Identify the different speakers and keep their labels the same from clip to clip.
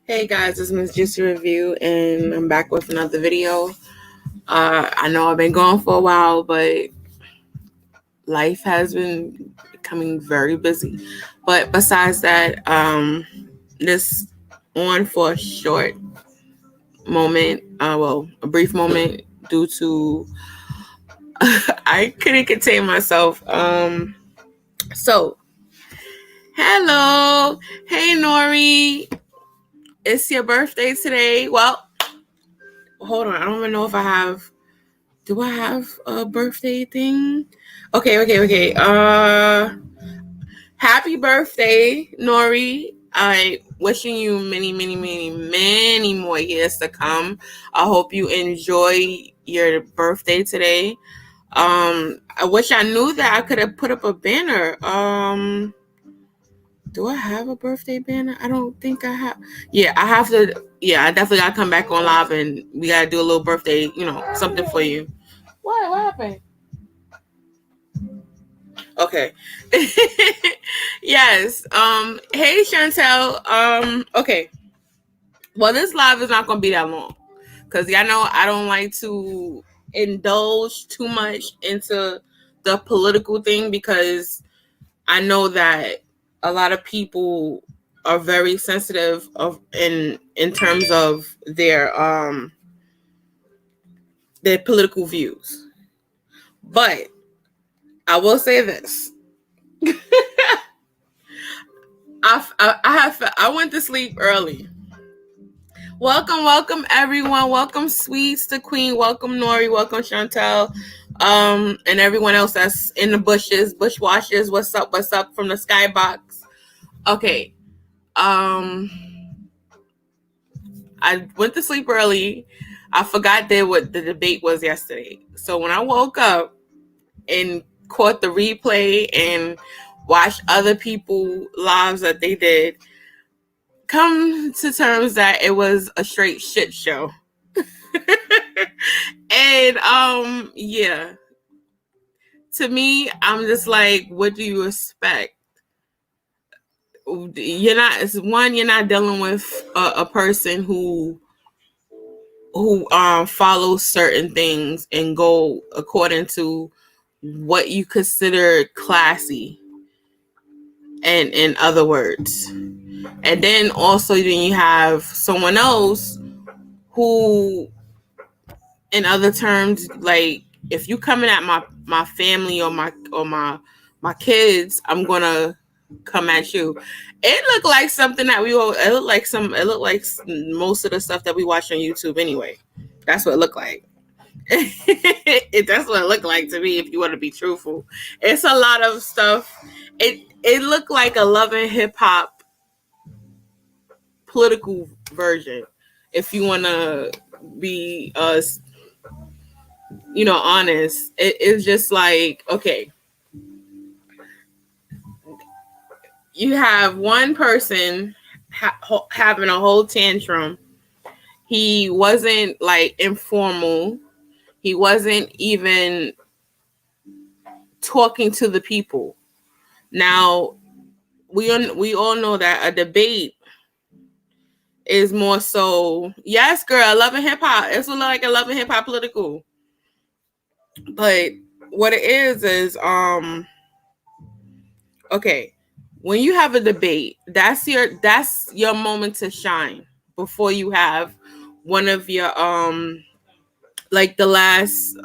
Speaker 1: Hey guys, it's Mizz Juicy Review, and I'm back with another video. I know I've been gone for a while, but life has been becoming very busy. But besides that, this on for a short moment, a brief moment, due to I couldn't contain myself. So hello, hey Nori, it's your birthday today. Well, hold on, I don't even know if I have. Do I have a birthday thing? Okay. Happy birthday, Nori. I wishing you many more years to come. I hope you enjoy your birthday today. I wish I knew that I could have put up a banner. Do I have a birthday banner? I don't think I have. Yeah, I have to. Yeah, I definitely gotta come back on live and we gotta do a little birthday, something for you. What happened? Okay. Yes. Hey Chantel. Okay. Well, this live is not gonna be that long. Cause y'all know I don't like to indulge too much into the political thing because I know that a lot of people are very sensitive in terms of their political views. But I will say this. I went to sleep early. Welcome everyone. Welcome Sweets the Queen. Welcome Nori. Welcome Chantel. And everyone else that's in the bushes, bushwashers. What's up? What's up from the skybox? Okay. I went to sleep early. I forgot what the debate was yesterday. So when I woke up and caught the replay and watched other people lives that they did, come to terms that it was a straight shit show. And yeah, to me, I'm just like, what do you expect? You're not dealing with a person who follows certain things and go according to what you consider classy, and in other words. And then also then you have someone else who, in other terms, like, if you coming at my family or my kids, I'm gonna come at you. It looked like something that it looked like most of the stuff that we watch on YouTube anyway. That's what it looked like. That's what it looked like to me, if you want to be truthful. It's a lot of stuff. It looked like a Love and Hip Hop political version, if you want to be honest. It's just like, okay, you have one person having a whole tantrum. He wasn't like informal. He wasn't even talking to the people. Now, we all know that a debate is more so, yes, girl, Love and Hip Hop. It's like a Love and Hip Hop political. But what it is okay, when you have a debate, that's your moment to shine before you have one of your like the last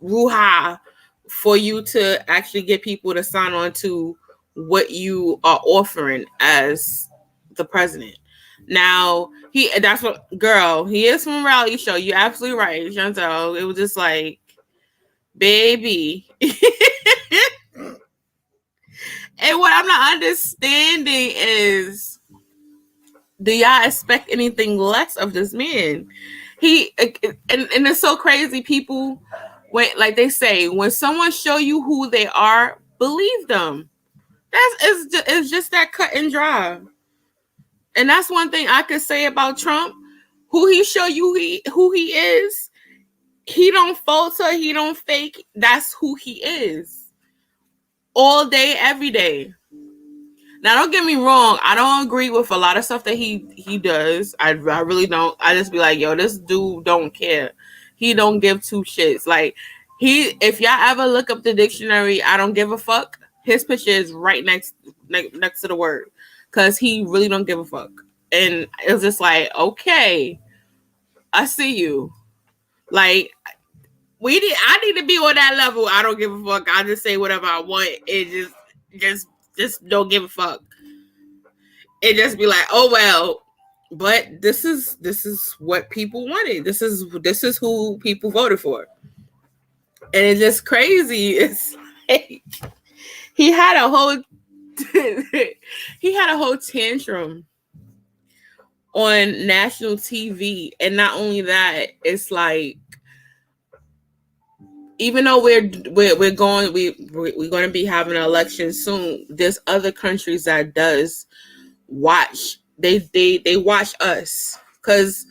Speaker 1: ruha for you to actually get people to sign on to what you are offering as the president. Now he is from a reality show. You're absolutely right, Chantel. It was just like, baby. And what I'm not understanding is, do y'all expect anything less of this man? And it's so crazy. People, when, like they say, when someone show you who they are, believe them. It's just that cut and dry. And that's one thing I could say about Trump. Who he show you who he is, he don't falter, he don't fake. That's who he is. All day, every day. Now, don't get me wrong. I don't agree with a lot of stuff that he does. I really don't. I just be like, yo, this dude don't care. He don't give two shits. Like if y'all ever look up the dictionary, I don't give a fuck. His picture is right next to the word, because he really don't give a fuck. And it's just like, okay, I see you. Like I need to be on that level. I don't give a fuck. I just say whatever I want. It just don't give a fuck. It just be like, oh well. But this is what people wanted. This is who people voted for. And it's just crazy. It's like he had a whole tantrum on national TV. And not only that, it's like, even though we're going to be having an election soon, there's other countries that does watch. They watch us, because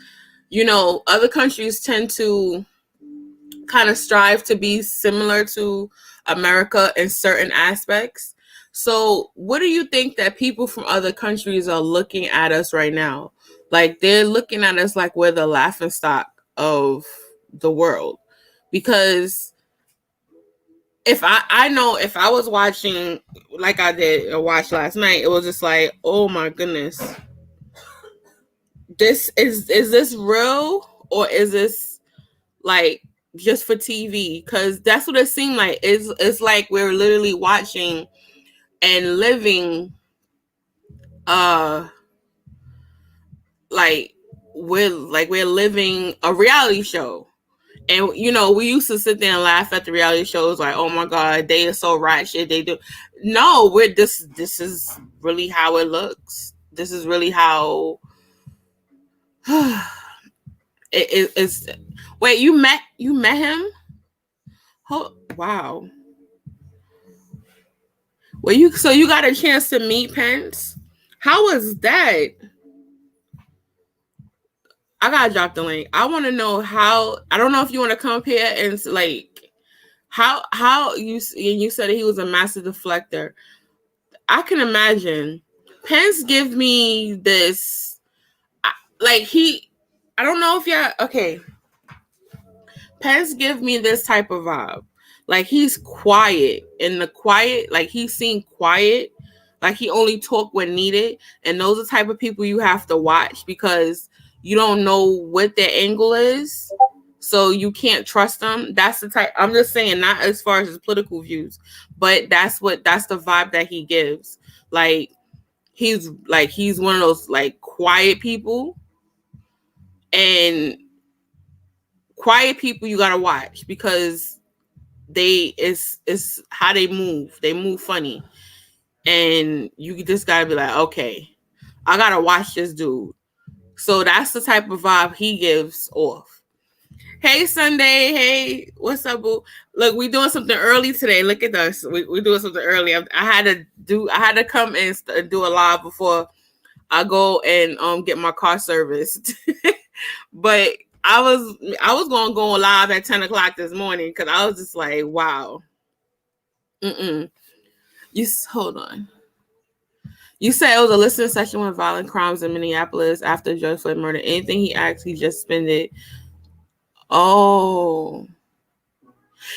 Speaker 1: other countries tend to kind of strive to be similar to America in certain aspects. So what do you think that people from other countries are looking at us right now? Like, they're looking at us like we're the laughingstock of the world. Because if I know if I was watching like I did watch last night, it was just like, oh my goodness, this is this real, or is this like just for TV? Because that's what it seemed like. It's like we're literally watching and living like we're living a reality show. And we used to sit there and laugh at the reality shows, like, oh my god, they are so ratchet, they do. No, this is really how it looks. This is really how it's. Wait, you met him? Oh, wow. Well, you got a chance to meet Pence? How was that? I gotta drop the link. I want to know how. I don't know if you want to come up here and like how you said that he was a master deflector. I can imagine. Pence gives me this, like I don't know if y'all, okay. Pence gives me this type of vibe. Like, he's quiet, like he seemed quiet. Like, he only talk when needed. And those are the type of people you have to watch, because you don't know what their angle is. So you can't trust them. That's the type. I'm just saying, not as far as his political views, but that's the vibe that he gives. Like, he's one of those like quiet people, and quiet people you gotta watch, because it's how they move. They move funny, and you just gotta be like, okay, I gotta watch this dude. So that's the type of vibe he gives off. Hey, Sunday. Hey, what's up, boo? Look, we doing something early today. Look at us. We doing something early. I had to come and do a live before I go and get my car serviced. But I was gonna go live at 10 o'clock this morning, because I was just like, wow. Hold on. You said it was a listening session with violent crimes in Minneapolis after George Floyd murder. Anything he asked, he just spent it. Oh,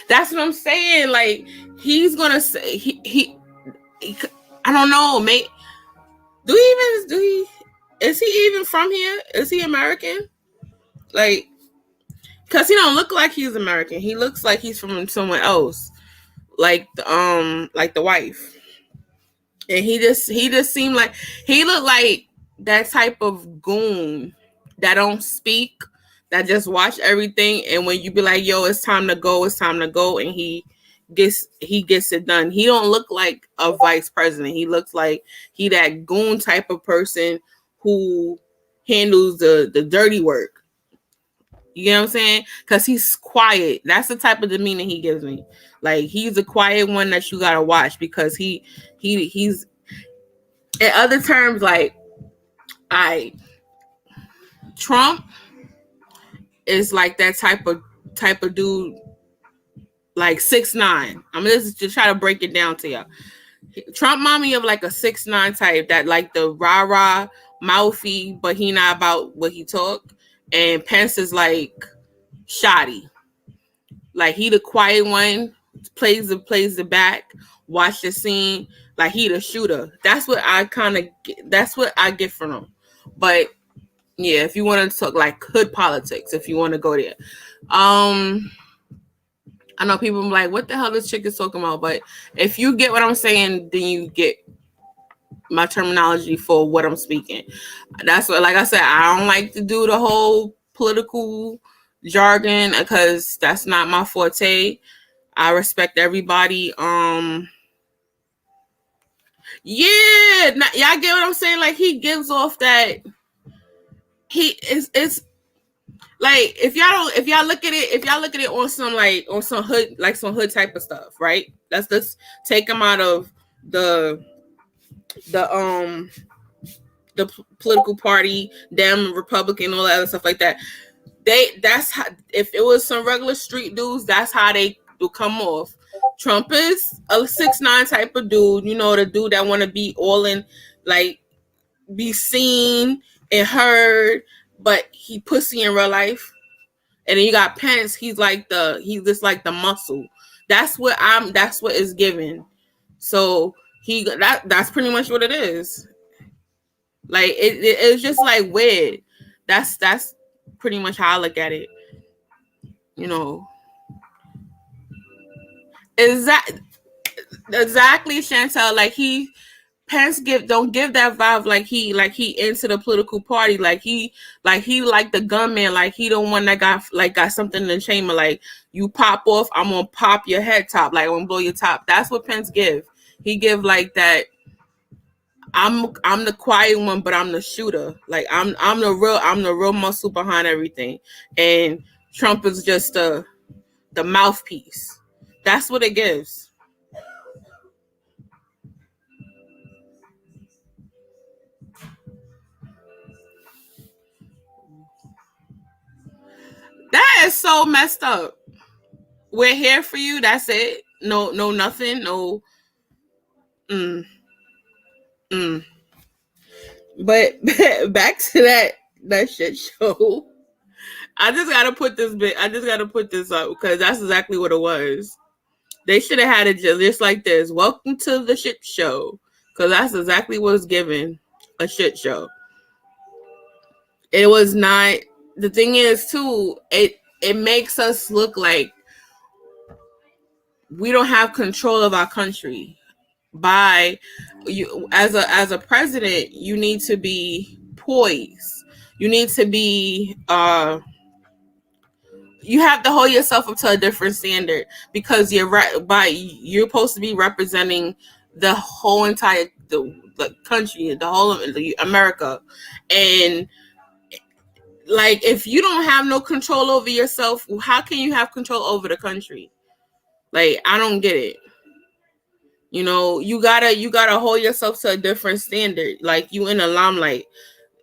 Speaker 1: that's what I'm saying. Like, he's gonna say he I don't know, mate. Is he even from here? Is he American? Like, because he don't look like he's American. He looks like he's from somewhere else. Like the wife. And he just seemed like he looked like that type of goon that don't speak, that just watch everything, and when you be like, yo, it's time to go, and he gets it done. He don't look like a vice president. He looks like he that goon type of person who handles the dirty work. You know what I'm saying? Because he's quiet. That's the type of demeanor he gives me. Like, he's a quiet one that you gotta watch, because he's in other terms, like, Trump is like that type of dude, like 6'9". I'm gonna just try to break it down to y'all. Trump remind me of like a 6ix9ine type, that like the rah-rah mouthy, but he not about what he talk. And Pence is like shoddy. Like he the quiet one, plays the back, watch the scene. Like he the shooter. That's what I get from him. But yeah, if you want to talk like hood politics, if you want to go there. I know people be like, what the hell this chick is talking about? But if you get what I'm saying, then you get my terminology for what I'm speaking. That's what, like I said, I don't like to do the whole political jargon because that's not my forte. I respect everybody. Yeah, y'all get what I'm saying? Like he gives off that it's like if y'all look at it on some hood type of stuff, right? Let's take him out of the political party, them Republican, all that other stuff like that. That's how, if it was some regular street dudes, that's how they do come off. Trump is a 6ix9ine type of dude, you know, the dude that want to be all in, like be seen and heard, but he pussy in real life. And then you got Pence, he's just like the muscle. That's what is given. So that's pretty much what it is. Like it's just like weird. That's pretty much how I look at it. You know. Exactly, Chantel. Like Pence don't give that vibe like he into the political party, like he like the gunman, like he the one that got something in the chamber, like you pop off, I'm gonna pop your head top, like I'm gonna blow your top. That's what Pence give. He give like that. I'm the quiet one, but I'm the shooter. Like I'm the real muscle behind everything, and Trump is just the mouthpiece. That's what it gives. That is so messed up. We're here for you. That's it. No, nothing. No. But back to that shit show. I just gotta put this up because that's exactly what it was. They should have had it just like this. Welcome to the shit show. Because that's exactly what was given. A shit show. It was not. The thing is, too, it makes us look like we don't have control of our country. By you as a president, you need to be poised. You need to be you have to hold yourself up to a different standard because you're supposed to be representing the whole entire the country, the whole of America. And like if you don't have no control over yourself, how can you have control over the country? Like I don't get it. You know, you gotta hold yourself to a different standard. Like you in the limelight,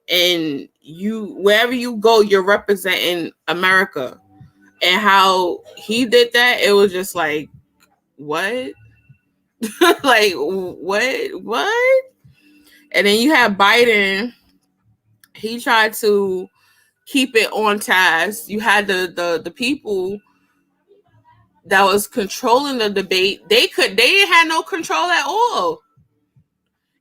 Speaker 1: and you wherever you go, you're representing America. And how he did that, it was just like, what? Like what? And then you have Biden. He tried to keep it on task. You had the people that was controlling the debate. They didn't have no control at all.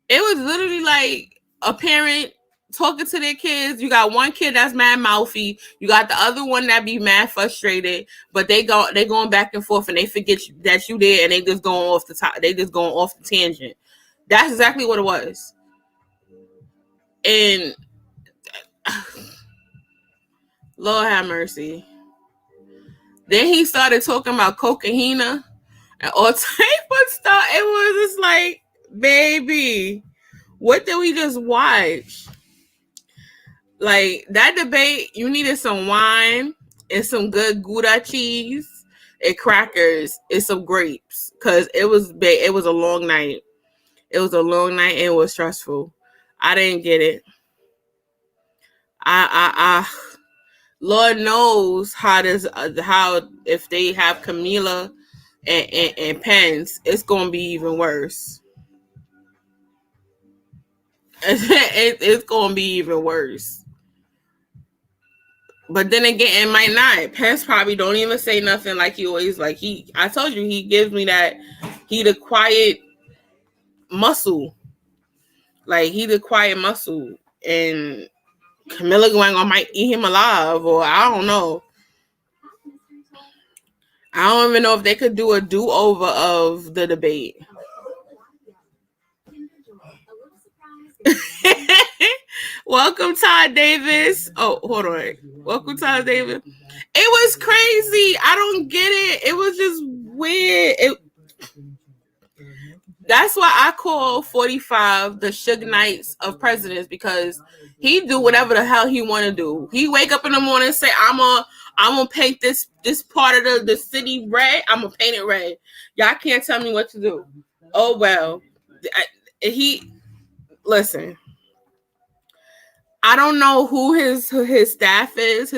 Speaker 1: It was literally like a parent talking to their kids. You got one kid that's mad mouthy. You got the other one that be mad frustrated. But they going back and forth and they forget that you there and they just going off the top. They just going off the tangent. That's exactly what it was. And Lord have mercy. Then he started talking about cocaine and all type of stuff. It was just like, baby, what did we just watch? Like that debate, you needed some wine and some good Gouda cheese and crackers and some grapes because it was a long night. It was a long night and it was stressful. I didn't get it. Lord knows how if they have Camila and Pence, it's gonna be even worse. It's gonna be even worse. But then again, it might not. Pence probably don't even say nothing like he always like. I told you, he gives me that. He the quiet muscle. Like he the quiet muscle, and Camilla going on might eat him alive, or I don't know. I don't even know if they could do a do-over of the debate. Welcome, Todd Davis. Oh, hold on. Welcome, Todd Davis. It was crazy. I don't get it. It was just weird. That's why I call 45 the Suge Knights of presidents, because he do whatever the hell he want to do. He wake up in the morning and say, I'm gonna paint this part of the city red. I'm gonna paint it red. Y'all can't tell me what to do. Oh well. Listen. I don't know who his staff is,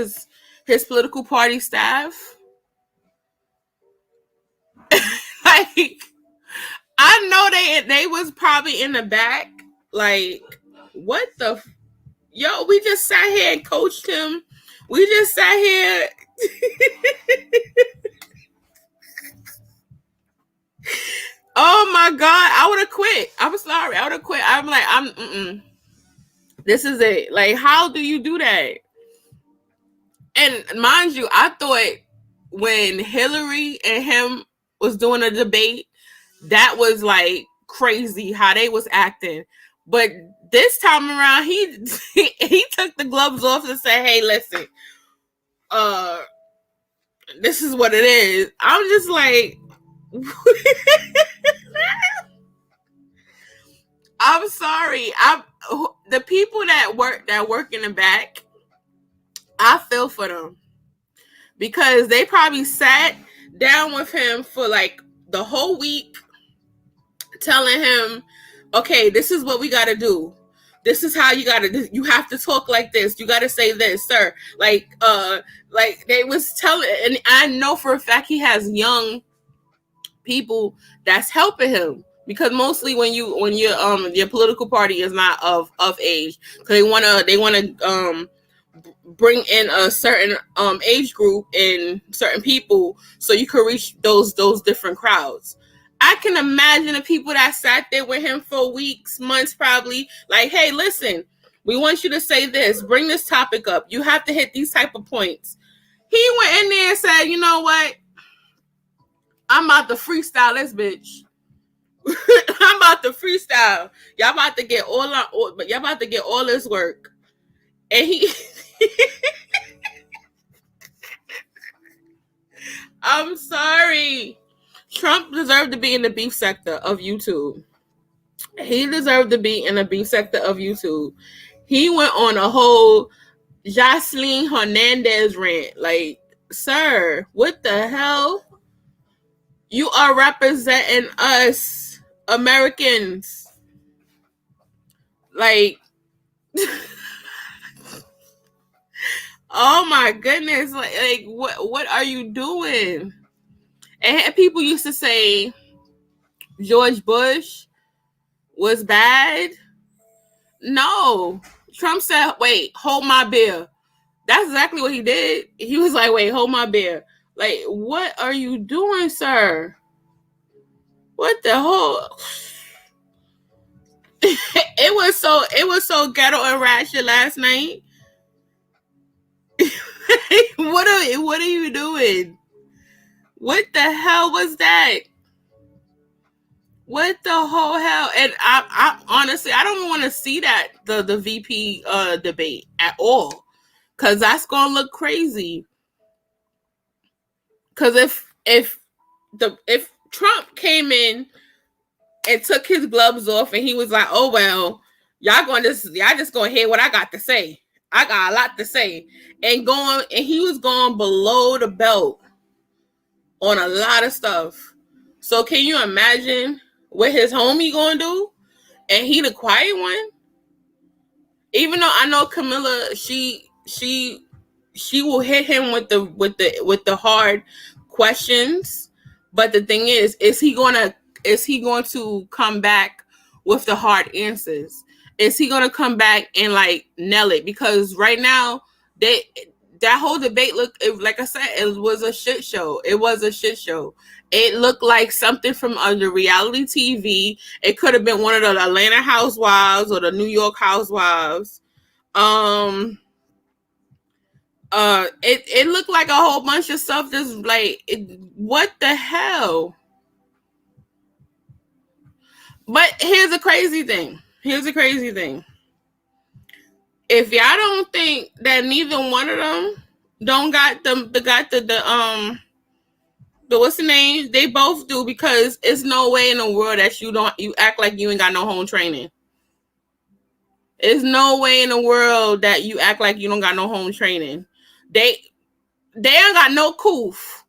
Speaker 1: his political party staff. Like, I know they was probably in the back. Like, what the yo? We just sat here and coached him. We just sat here. Oh my God, I would have quit. I'm sorry, I would have quit. I'm like, this is it. Like, how do you do that? And mind you, I thought when Hillary and him was doing a debate, that was like crazy how they was acting. But this time around, he took the gloves off and said, "Hey, listen, this is what it is." I'm just like, I'm sorry. The people that work in the back, I feel for them, because they probably sat down with him for like the whole week, telling him, okay, this is what we got to do. This is how you have to talk like this. You got to say this, sir. Like they was telling, and I know for a fact he has young people that's helping him, because mostly when your political party is not of age, because they want to bring in a certain age group and certain people so you can reach those different crowds. I can imagine the people that sat there with him for weeks, months, probably like, hey, listen, we want you to say this, bring this topic up, you have to hit these type of points. He went in there and said, you know what, I'm about to freestyle this bitch. I'm about to freestyle. Y'all about to get all this work. And he I'm sorry. Trump deserved to be in the beef sector of YouTube. He deserved to be in the beef sector of YouTube. He went on a whole Jocelyn Hernandez rant. Like, sir, what the hell? You are representing us Americans. Like, oh my goodness. Like what are you doing? And people used to say George Bush was bad. No. Trump said, wait, hold my beer. That's exactly what he did. He was like, wait, hold my beer. Like, what are you doing, sir? What the whole it was so ghetto and ratchet last night. What are you doing? What the hell was that? What the whole hell? And I honestly, I don't want to see that the VP debate at all, because that's gonna look crazy. Because if Trump came in and took his gloves off and he was like, oh well, y'all just gonna hear what I got to say. I got a lot to say, and he was going below the belt on a lot of stuff. So can you imagine what his homie gonna do? And he the quiet one. Even though I know Camilla, she will hit him with the hard questions. But the thing is he going to come back with the hard answers? is he gonna come back and like nail it? Because right now that whole debate like I said, it was a shit show. It was a shit show. It looked like something from under reality TV. It could have been one of the Atlanta Housewives or the New York Housewives. It looked like a whole bunch of stuff. Just like, what the hell? But here's a crazy thing. If y'all don't think that neither one of them don't got the what's the name? They both do, because it's no way in the world that you act like you ain't got no home training. There's no way in the world that you act like you don't got no home training. They ain't got no coof.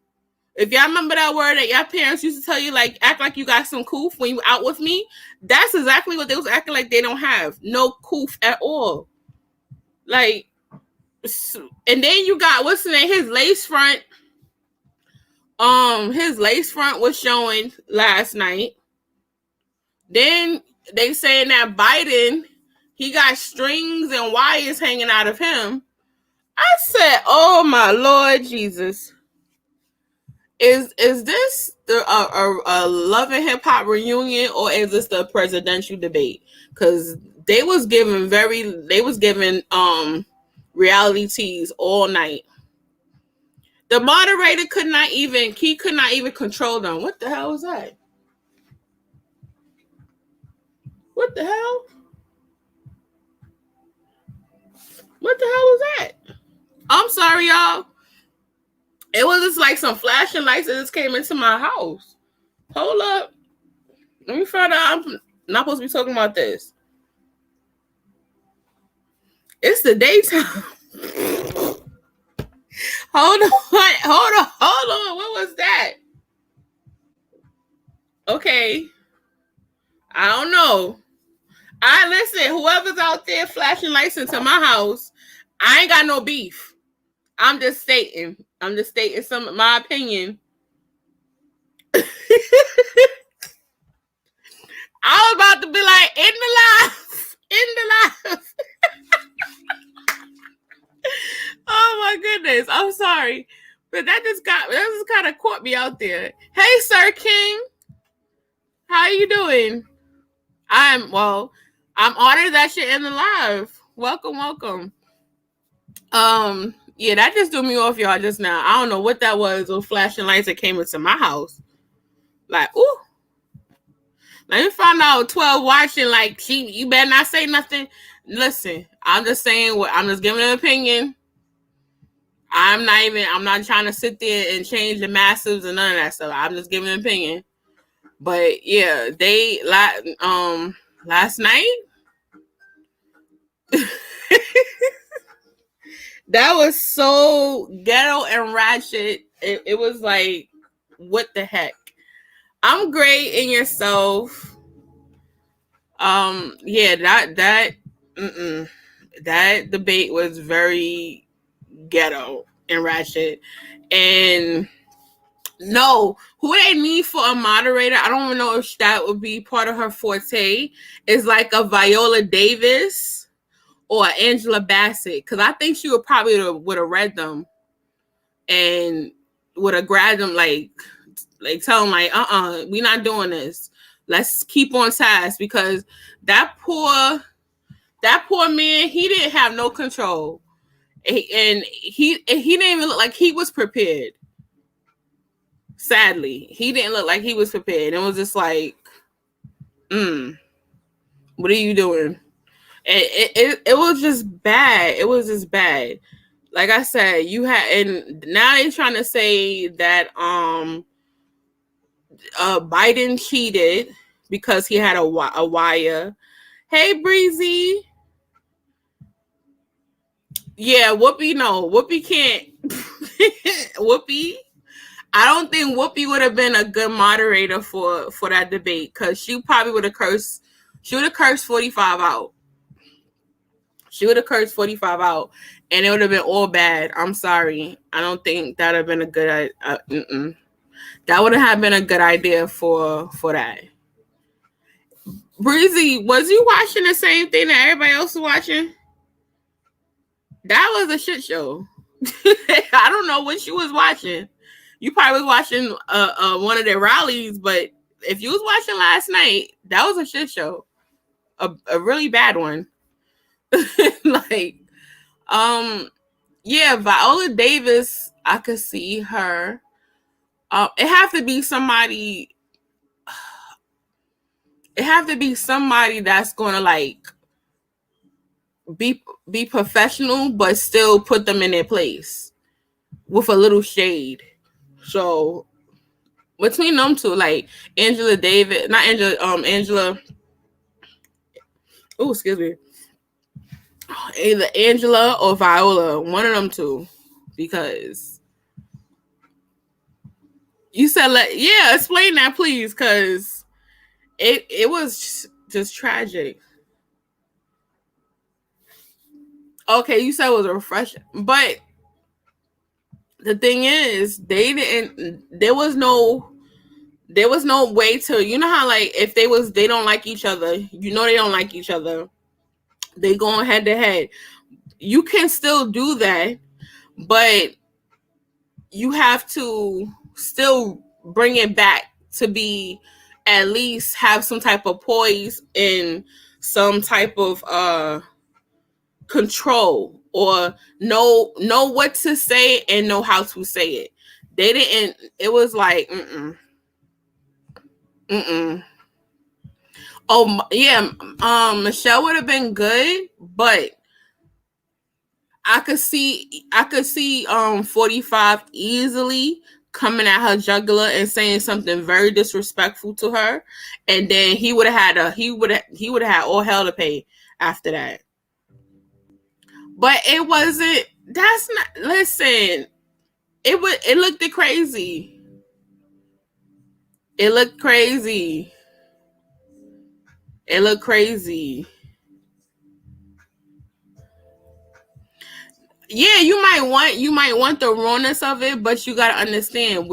Speaker 1: If y'all remember that word that y'all parents used to tell you, like, act like you got some coof when you out with me, that's exactly what they was acting like they don't have. No coof at all. Like, and then you got, what's the name? His lace front was showing last night. Then they saying that Biden, he got strings and wires hanging out of him. I said, oh my Lord Jesus. Is this a Love and Hip Hop reunion, or is this the presidential debate? Because they was giving reality teas all night. The moderator could not even control them. What the hell was that? What the hell? What the hell was that? I'm sorry, y'all. It was just like some flashing lights that just came into my house. Hold up. Let me find out. I'm not supposed to be talking about this. It's the daytime. Hold on. What was that? Okay. I don't know. Listen, whoever's out there flashing lights into my house, I ain't got no beef. I'm just stating my opinion. I was about to be like, in the live. Oh my goodness, I'm sorry, but that just kind of caught me out there. Hey, Sir King, how you doing? I'm honored that you're in the live. Welcome. Yeah, that just threw me off, y'all, just now. I don't know what that was. Those flashing lights that came into my house. Like, ooh. Let me find out 12 watching, like, you better not say nothing. Listen, I'm just saying I'm just giving an opinion. I'm not trying to sit there and change the massives and none of that stuff. I'm just giving an opinion. But yeah, they last night that was so ghetto and ratchet. It was like, what the heck? I'm great in yourself. Yeah, that debate was very ghetto and ratchet. And no, who they need for a moderator, I don't even know if that would be part of her forte, is like a Viola Davis or Angela Bassett, because I think she would have read them and would have grabbed them, like tell them, like, we not doing this. Let's keep on task, because that poor man, he didn't have no control, and he didn't even look like he was prepared. Sadly, he didn't look like he was prepared. It was just like, what are you doing? It was just bad. It was just bad. Like I said, and now they're trying to say that Biden cheated because he had a wire. Hey, Breezy. Yeah, Whoopi, no. Whoopi can't. Whoopi, I don't think Whoopi would have been a good moderator for that debate, because she probably would have cursed. She would have cursed 45 out. And it would have been all bad. I'm sorry. I don't think that would have been a good. That would have been a good idea for that. Breezy, was you watching the same thing that everybody else was watching? That was a shit show. I don't know what you was watching. You probably was watching one of their rallies, but if you was watching last night, that was a shit show. A really bad one. Like, yeah, Viola Davis, I could see her. It have to be somebody. It have to be somebody that's gonna like be professional, but still put them in their place with a little shade. So between them two, like Angela Davis, not Angela, Angela. Oh, excuse me. Either Angela or Viola, one of them two, because you said yeah, explain that please, because it was just tragic. Okay, you said it was refreshing, but the thing is, they didn't. There was no way to, you know how like if they don't like each other, you know they don't like each other. They going head to head. You can still do that, but you have to still bring it back to be at least have some type of poise and some type of control, or know what to say and know how to say it. They didn't. It was like mm. Oh yeah, Michelle would have been good, but I could see 45 easily coming at her jugular and saying something very disrespectful to her, and then he would have had all hell to pay after that. But it wasn't. That's not. Listen, it looked crazy. It looked crazy. It looked crazy. Yeah, you might want the rawness of it, but you gotta understand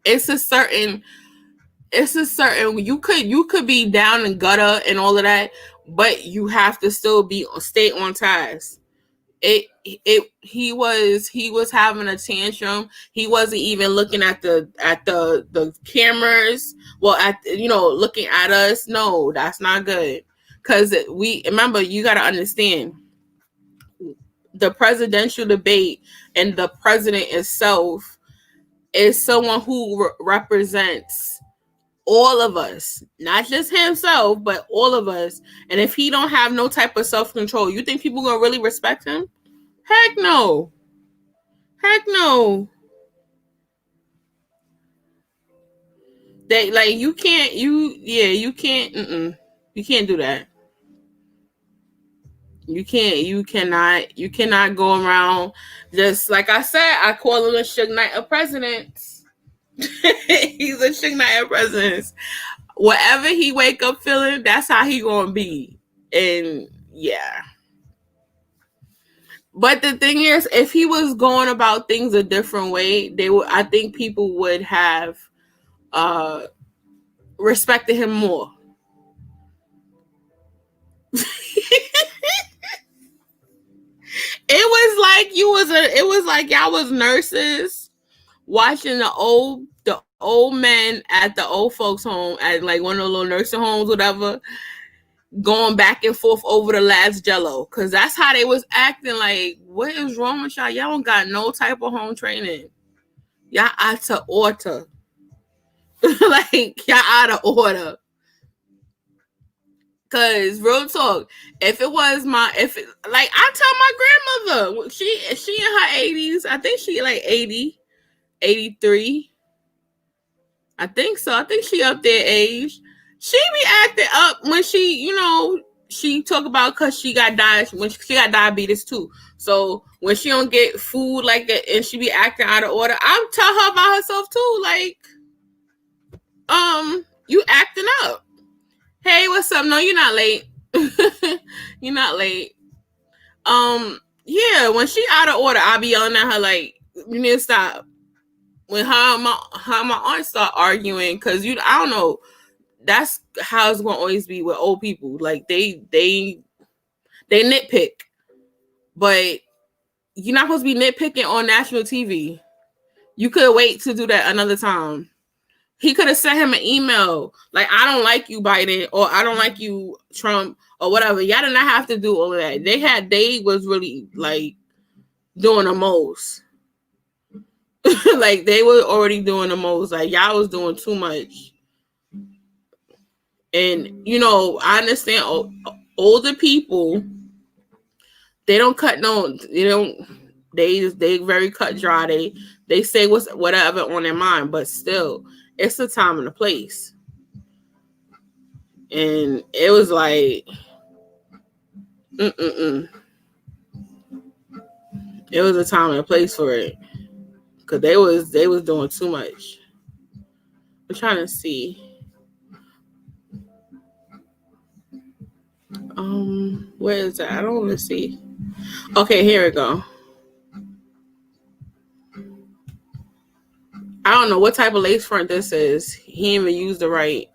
Speaker 1: it's a certain you could be down and gutter and all of that, but you have to still stay on task. He was having a tantrum. He wasn't even looking at the cameras. Well, looking at us. No, that's not good. Because we remember, you got to understand, the presidential debate and the president itself is someone who represents all of us, not just himself, but all of us. And if he don't have no type of self-control, you think people gonna really respect him? Heck no. Heck no. They like you can't you can't you can't do that. You cannot go around just like I said, I call him a Suge Knight of presidents. He's a Suge Knight of presidents. Whatever he wake up feeling, that's how he gonna be. And yeah. But the thing is, if he was going about things a different way, I think people would have respected him more. It was like y'all was nurses watching the old men at the old folks home, at like one of the little nursing homes, whatever, going back and forth over the last Jello, because that's how they was acting. Like, what is wrong with y'all? Y'all don't got no type of home training. Y'all out of order. Like, y'all out of order. Cause real talk, if it was like I tell my grandmother, she in her 80s, I think she like 80, 83. I think so. I think she up there age. She be acting up when she talk about, cause she got diabetes too. So when she don't get food like that and she be acting out of order, I'll tell her about herself too. Like, you acting up. Hey, what's up? No, you're not late. You're not late. Yeah, when she out of order, I'll be yelling at her like, you need to stop. When her and my aunt start arguing, because I don't know, that's how it's gonna always be with old people. Like they nitpick, but you're not supposed to be nitpicking on national TV. You could wait to do that another time. He could have sent him an email like, I don't like you, Biden, or I don't like you, Trump, or whatever. Y'all did not have to do all of that. They was really like doing the most. Like they were already doing the most. Like y'all was doing too much. And you know, I understand older people, they don't cut no, they very cut dry. They say whatever on their mind, but still, it's the time and the place. And it was like, it was a time and a place for it, because they was doing too much. I'm trying to see. Where is that? I don't want to see. Okay, here we go. I don't know what type of lace front this is. He didn't even use the right.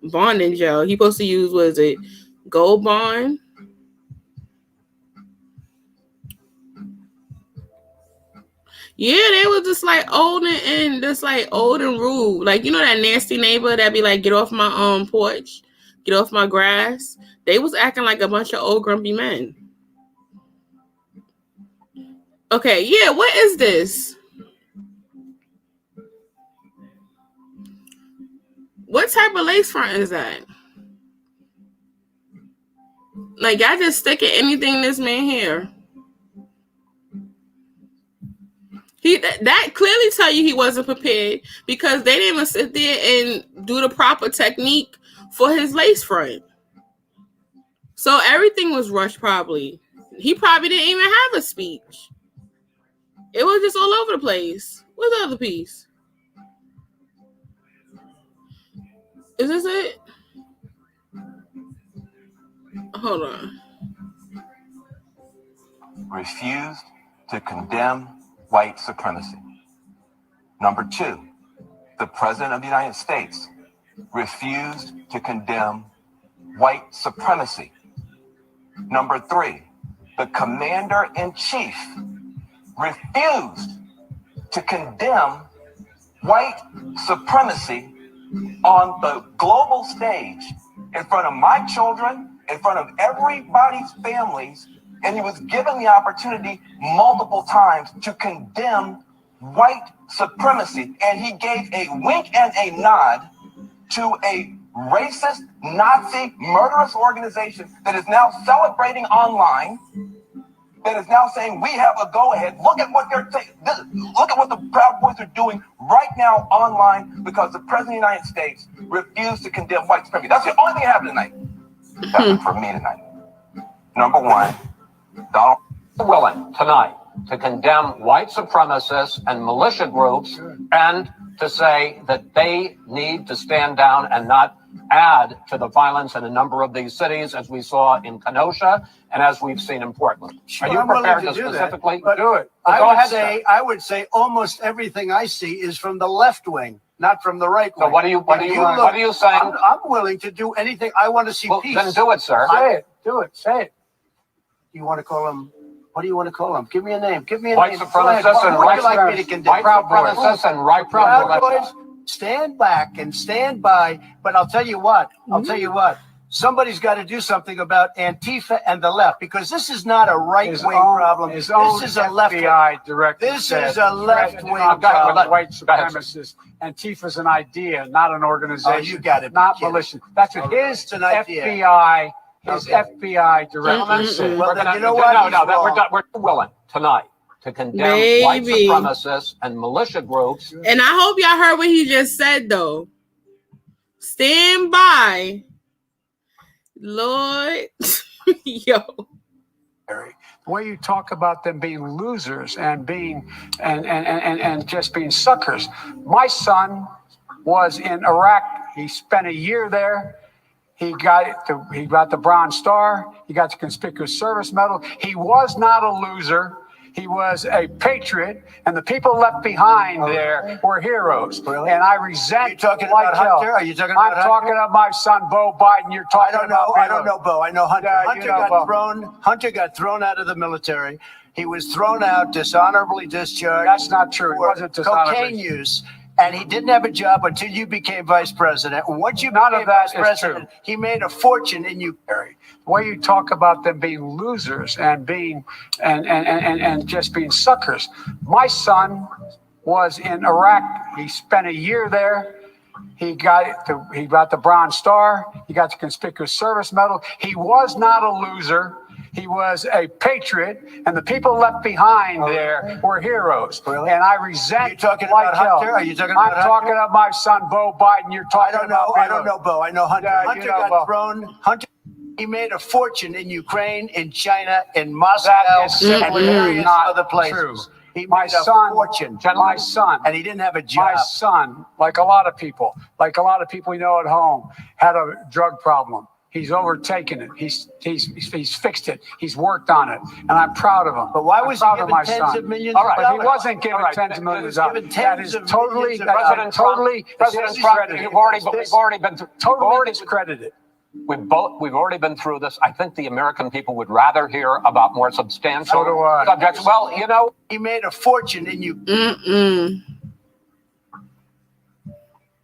Speaker 1: Bonding gel. He supposed to use, what is it, Gold Bond? Yeah, they was just like old and rude. Like, you know that nasty neighbor that be like, get off my porch, get off my grass. They was acting like a bunch of old grumpy men. Okay, yeah, what is this? What type of lace front is that? Like, y'all just sticking anything in this man hair. That clearly tell you he wasn't prepared, because they didn't even sit there and do the proper technique for his lace front. So everything was rushed probably. He probably didn't even have a speech. It was just all over the place. What's the other piece? Is this it? Hold on.
Speaker 2: Refused to condemn white supremacy. Number 2, the President of the United States refused to condemn white supremacy. Number 3, the Commander-in-Chief refused to condemn white supremacy on the global stage in front of my children, in front of everybody's families, and he was given the opportunity multiple times to condemn white supremacy, and he gave a wink and a nod to a racist, Nazi, murderous organization that is now celebrating online, that is now saying we have a go-ahead. Look at what they're saying. Look at what the Proud Boys are doing right now online, because the President of the United States refused to condemn white supremacy. That's the only thing that happened tonight. That's it for me tonight. Number 1, Donald
Speaker 3: willing tonight to condemn white supremacists and militia groups, and to say that they need to stand down and not add to the violence in a number of these cities, as we saw in Kenosha and as we've seen in Portland.
Speaker 4: Sure,
Speaker 3: are you prepared to specifically
Speaker 4: do it? I would say almost everything I see is from the left wing, not from the right wing.
Speaker 3: So what are you saying?
Speaker 4: I'm willing to do anything. I want to see peace.
Speaker 3: Then do it, sir.
Speaker 4: Say it. Do it. Say it. You want to call them? What do you want to call them? Give me a name. Give me a
Speaker 3: white
Speaker 4: name.
Speaker 3: Supremacists and
Speaker 4: what would you like me to condemn?
Speaker 3: White supremacists and right
Speaker 4: Proud Boys. Stand back and stand by. But I'll tell you what. Somebody's got to do something about Antifa and the left, because this is not a right-wing problem. This is a left-wing director. This is a left-wing problem.
Speaker 5: White supremacists. Antifa's an idea, not an organization.
Speaker 4: Oh, you got it.
Speaker 5: Not militia. That's what his FBI. His FBI director said.
Speaker 4: Well, then, you know what?
Speaker 3: No, we're willing tonight to condemn white supremacists and militia groups.
Speaker 1: And I hope y'all heard what he just said, though. Stand by, Lord. Yo.
Speaker 5: The way you talk about them being losers and being and just being suckers. My son was in Iraq. He spent a year there. He got the Bronze Star. He got the Conspicuous Service Medal. He was not a loser. He was a patriot, and the people left behind there were heroes.
Speaker 4: Really?
Speaker 5: And I resent.
Speaker 4: Are you talking
Speaker 5: like
Speaker 4: about
Speaker 5: hell.
Speaker 4: Hunter? Are you talking about
Speaker 5: I'm talking
Speaker 4: Hunter?
Speaker 5: about my son, Bo Biden. You're talking about.
Speaker 4: I don't know, Bo. I know Hunter.
Speaker 5: Yeah,
Speaker 4: Hunter
Speaker 5: you know
Speaker 4: got
Speaker 5: Bo.
Speaker 4: thrown. Hunter got thrown out of the military. He was thrown out, dishonorably discharged.
Speaker 5: That's not true. It
Speaker 4: for
Speaker 5: wasn't dishonorably.
Speaker 4: cocaine use. And he didn't have a job until you became vice president. Once you
Speaker 5: None
Speaker 4: became
Speaker 5: of that
Speaker 4: vice
Speaker 5: is
Speaker 4: president,
Speaker 5: true.
Speaker 4: he made a fortune in you.
Speaker 5: The way you talk about them being losers and being and just being suckers. My son was in Iraq. He spent a year there. He got the Bronze Star. He got the Conspicuous Service Medal. He was not a loser. He was a patriot, and the people left behind there were heroes.
Speaker 4: Really?
Speaker 5: And I resent.
Speaker 4: Are you talking
Speaker 5: like
Speaker 4: about
Speaker 5: hell.
Speaker 4: Hunter? Are you talking about
Speaker 5: I'm
Speaker 4: Hunter?
Speaker 5: talking about my son, Bo Biden. You're talking about.
Speaker 4: I don't know, Bo. I know Hunter.
Speaker 5: Yeah,
Speaker 4: Hunter
Speaker 5: you know
Speaker 4: got
Speaker 5: Bo.
Speaker 4: thrown. Hunter. He made a fortune in Ukraine, in China, in Moscow,
Speaker 5: That is
Speaker 4: and
Speaker 5: simply
Speaker 4: various
Speaker 5: not
Speaker 4: other places.
Speaker 5: true.
Speaker 4: He
Speaker 5: My
Speaker 4: made a
Speaker 5: son,
Speaker 4: fortune.
Speaker 5: my son,
Speaker 4: And he didn't have a job.
Speaker 5: my son, like a lot of people we know at home, had a drug problem. He's overtaken it. He's fixed it. He's worked on it, and I'm proud of him.
Speaker 4: But why
Speaker 5: I'm
Speaker 4: was he
Speaker 5: proud of
Speaker 4: given
Speaker 5: my
Speaker 4: tens
Speaker 5: son.
Speaker 4: of millions
Speaker 5: All right,
Speaker 4: of
Speaker 5: but he
Speaker 4: dollars?
Speaker 5: wasn't given
Speaker 3: All right.
Speaker 5: tens of millions
Speaker 4: He was
Speaker 5: of
Speaker 4: given
Speaker 5: dollars. That
Speaker 4: tens
Speaker 5: is
Speaker 4: of
Speaker 5: totally,
Speaker 4: millions of
Speaker 5: that's
Speaker 3: President Trump,
Speaker 5: totally
Speaker 3: President Trump, we've already been
Speaker 5: totally discredited.
Speaker 3: We've already been through this. I think the American people would rather hear about more substantial
Speaker 5: So do I.
Speaker 3: subjects. Well, you know,
Speaker 4: He made a fortune in you.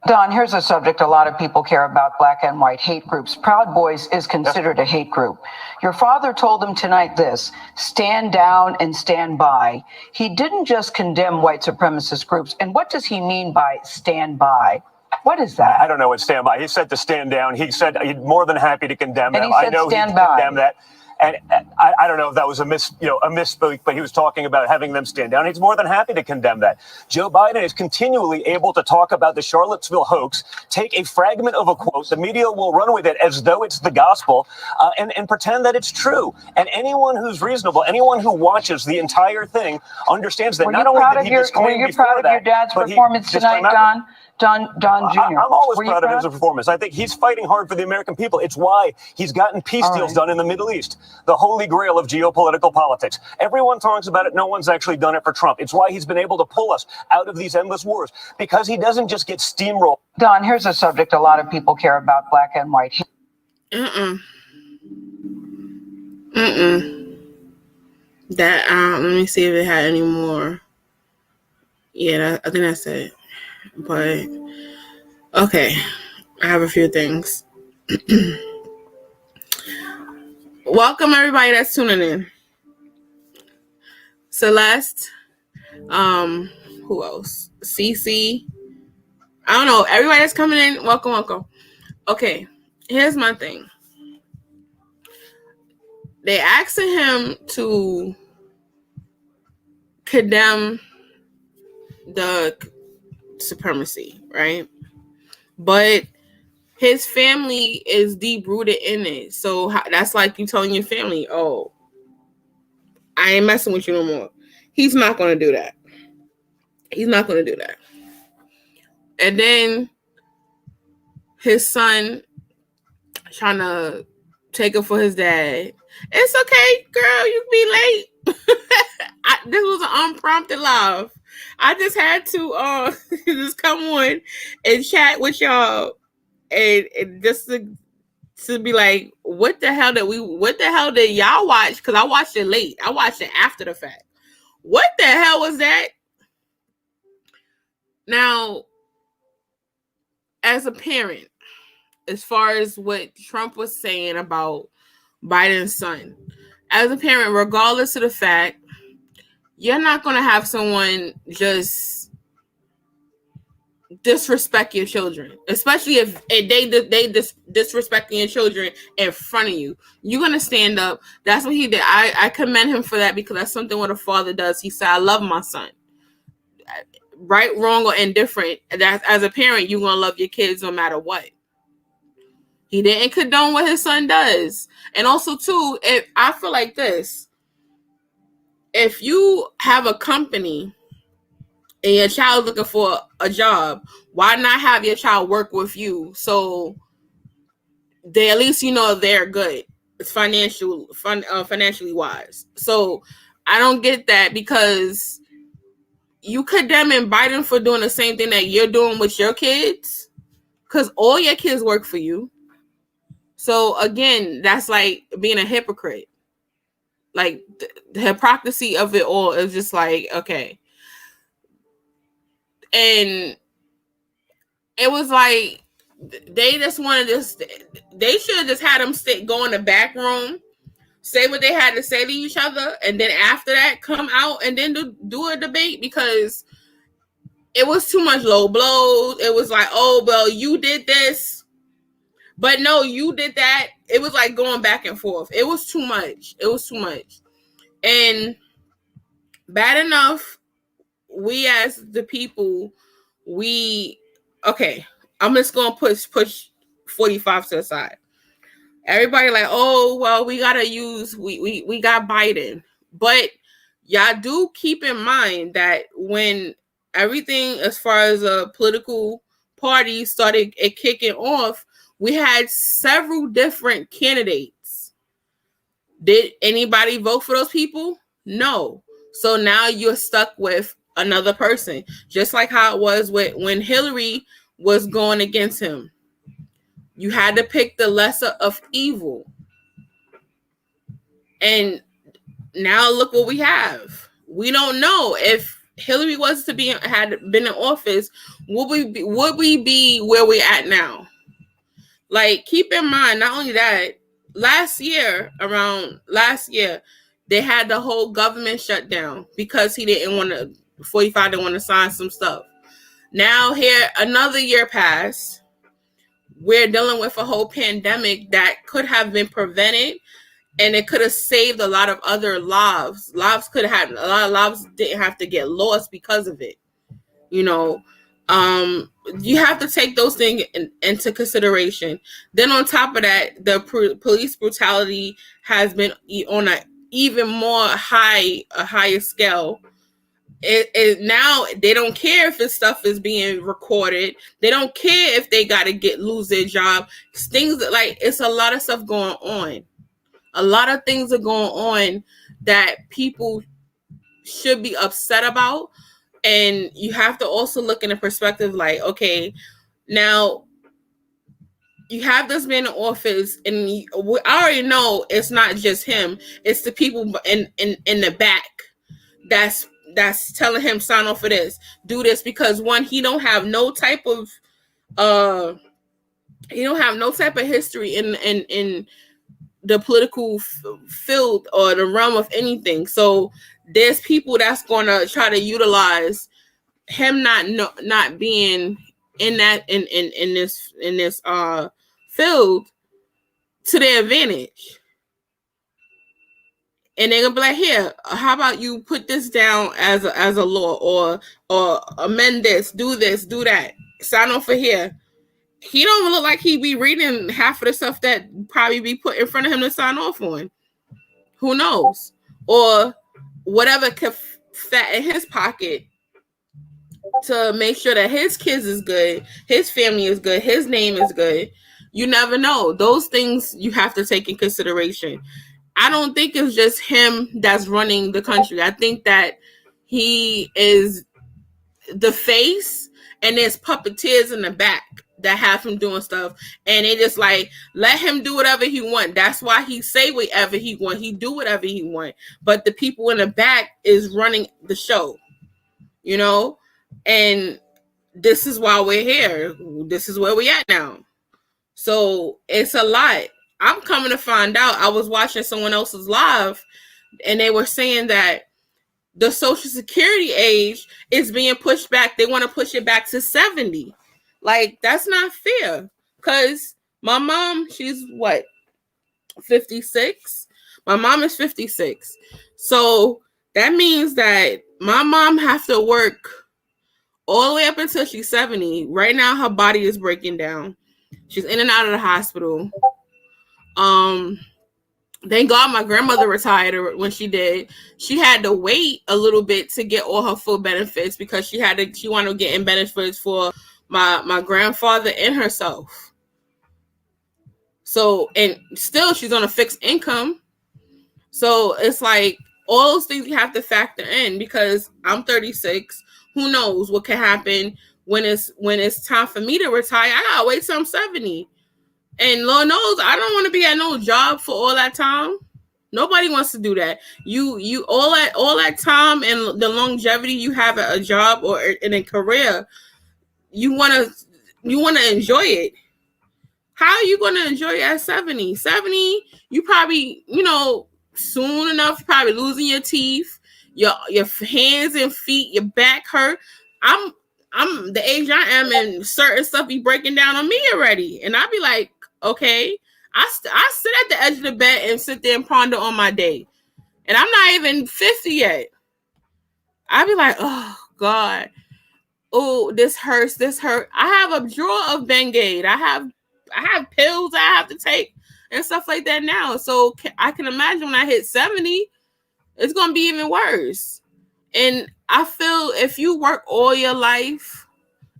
Speaker 6: Don, here's a subject a lot of people care about: black and white hate groups. Proud Boys is considered a hate group. Your father told them tonight this: stand down and stand by. He didn't just condemn white supremacist groups. And what does he mean by stand by? What is that?
Speaker 7: I don't know what stand by. He said to stand down. He said he's more than happy to condemn
Speaker 6: And
Speaker 7: them.
Speaker 6: he said
Speaker 7: I know
Speaker 6: stand
Speaker 7: he
Speaker 6: by.
Speaker 7: condemned that. And I don't know if that was a misspeak, but he was talking about having them stand down. He's more than happy to condemn that. Joe Biden is continually able to talk about the Charlottesville hoax, take a fragment of a quote, the media will run with it as though it's the gospel, and pretend that it's true. And anyone who's reasonable, anyone who watches the entire thing, understands that
Speaker 6: Were
Speaker 7: not
Speaker 6: you
Speaker 7: only
Speaker 6: proud
Speaker 7: did
Speaker 6: of
Speaker 7: he
Speaker 6: your
Speaker 7: disclaim
Speaker 6: Were you
Speaker 7: before
Speaker 6: proud of
Speaker 7: that,
Speaker 6: your dad's
Speaker 7: but he
Speaker 6: performance tonight,
Speaker 7: disclaimed after.
Speaker 6: Don Jr.?
Speaker 7: I'm always
Speaker 6: Were you
Speaker 7: proud of his performance. I think he's fighting hard for the American people. It's why he's gotten peace deals done in the Middle East, the holy grail of geopolitical politics. Everyone talks about it. No one's actually done it for Trump. It's why he's been able to pull us out of these endless wars, because he doesn't just get steamrolled.
Speaker 6: Don, here's a subject a lot of people care about: black and white hate.
Speaker 1: That let me see if it had any more. Yeah, I think that's it. But okay, I have a few things. Welcome everybody that's tuning in. Celeste, who else? Cece. I don't know. Everybody that's coming in, welcome. Okay, here's my thing. They asking him to condemn the supremacy, right? But his family is deep rooted in it. So that's like you telling your family, oh, I ain't messing with you no more. He's not going to do that. And then his son trying to take it for his dad. It's okay, girl. You can be late. This was an unprompted laugh. I just had to just come on and chat with y'all and just to be like, what the hell did y'all watch? Because I watched it late. I watched it after the fact. What the hell was that? Now, as a parent, as far as what Trump was saying about Biden's son, as a parent, regardless of the fact, you're not going to have someone just disrespect your children, especially if they disrespecting your children in front of you. You're going to stand up. That's what he did. I commend him for that, because that's something what a father does. He said, I love my son. Right, wrong, or indifferent. That as a parent, you're going to love your kids no matter what. He didn't condone what his son does. And also, too, I feel like this. If you have a company and your child looking for a job, why not have your child work with you so they at least they're good? It's financially wise. So I don't get that, because you condemning Biden for doing the same thing that you're doing with your kids, because all your kids work for you. So again, that's like being a hypocrite. Like the hypocrisy of it all is just like, okay. And it was like they just wanted this. They should have just had them go in the back room, say what they had to say to each other, and then after that come out and then do a debate, because it was too much low blows. It was like, oh, well, you did this, but no, you did that. It was like going back and forth. It was too much. It was too much. And bad enough, we as the people, okay, I'm just going to push 45 to the side. Everybody like, oh, well, we got we got Biden. But y'all do keep in mind that when everything as far as a political party started kicking off, we had several different candidates. Did anybody vote for those people? No. So now you're stuck with another person, just like how it was when Hillary was going against him. You had to pick the lesser of evil. And now look what we have. We don't know if Hillary was to had been in office, would we be where we're at now? Like, keep in mind, not only that, last year, they had the whole government shut down because 45 didn't want to sign some stuff. Now here, another year passed. We're dealing with a whole pandemic that could have been prevented, and it could have saved a lot of other lives. A lot of lives didn't have to get lost because of it. You know, you have to take those things into consideration. Then on top of that, the police brutality has been on a even more higher scale. It now they don't care if this stuff is being recorded. They don't care if they got to lose their job. Things that, like, it's a lot of stuff going on. A lot of things are going on that people should be upset about. And you have to also look in a perspective like, okay, now you have this man in office, and I already know it's not just him. It's the people in the back that's telling him sign off for this, do this, because one, he don't have no type of history in the political field or the realm of anything. So there's people that's going to try to utilize him not being in this field to their advantage. And they're gonna be like, here, how about you put this down as a law, or amend this, do that, sign off for here. He don't look like he be reading half of the stuff that probably be put in front of him to sign off on. Who knows? Or whatever could fit in his pocket to make sure that his kids is good, his family is good, his name is good. You never know. Those things you have to take in consideration. I don't think it's just him that's running the country. I think that he is the face, and there's puppeteers in the back that have him doing stuff, and they just like let him do whatever he want. That's why he say whatever he want. He do whatever he want. But the people in the back is running the show, you know. And this is why we're here. This is where we at now. So it's a lot. I'm coming to find out. I was watching someone else's live, and they were saying that the Social Security age is being pushed back. They want to push it back to 70. Like, that's not fair. Because my mom, she's what, 56? My mom is 56. So that means that my mom has to work all the way up until she's 70. Right now, her body is breaking down. She's in and out of the hospital. Thank God my grandmother retired when she did. She had to wait a little bit to get all her full benefits because she wanted to get in benefits for my grandfather and herself. So, and still she's on a fixed income. So it's like, all those things you have to factor in, because I'm 36. Who knows what can happen when it's time for me to retire? I gotta wait till I'm 70. And Lord knows I don't want to be at no job for all that time. Nobody wants to do that. You all that time and the longevity you have at a job or in a career, you wanna enjoy it. How are you gonna enjoy it at 70? 70, you probably, soon enough, you're probably losing your teeth, your hands and feet, your back hurt. I'm the age I am, and certain stuff be breaking down on me already. And I'd be like, okay, I sit at the edge of the bed and sit there and ponder on my day. And I'm not even 50 yet. I'd be like, oh God, oh, this hurts, this hurt. I have a drawer of Bengay. I have pills I have to take and stuff like that now. So I can imagine when I hit 70, it's going to be even worse. And I feel if you work all your life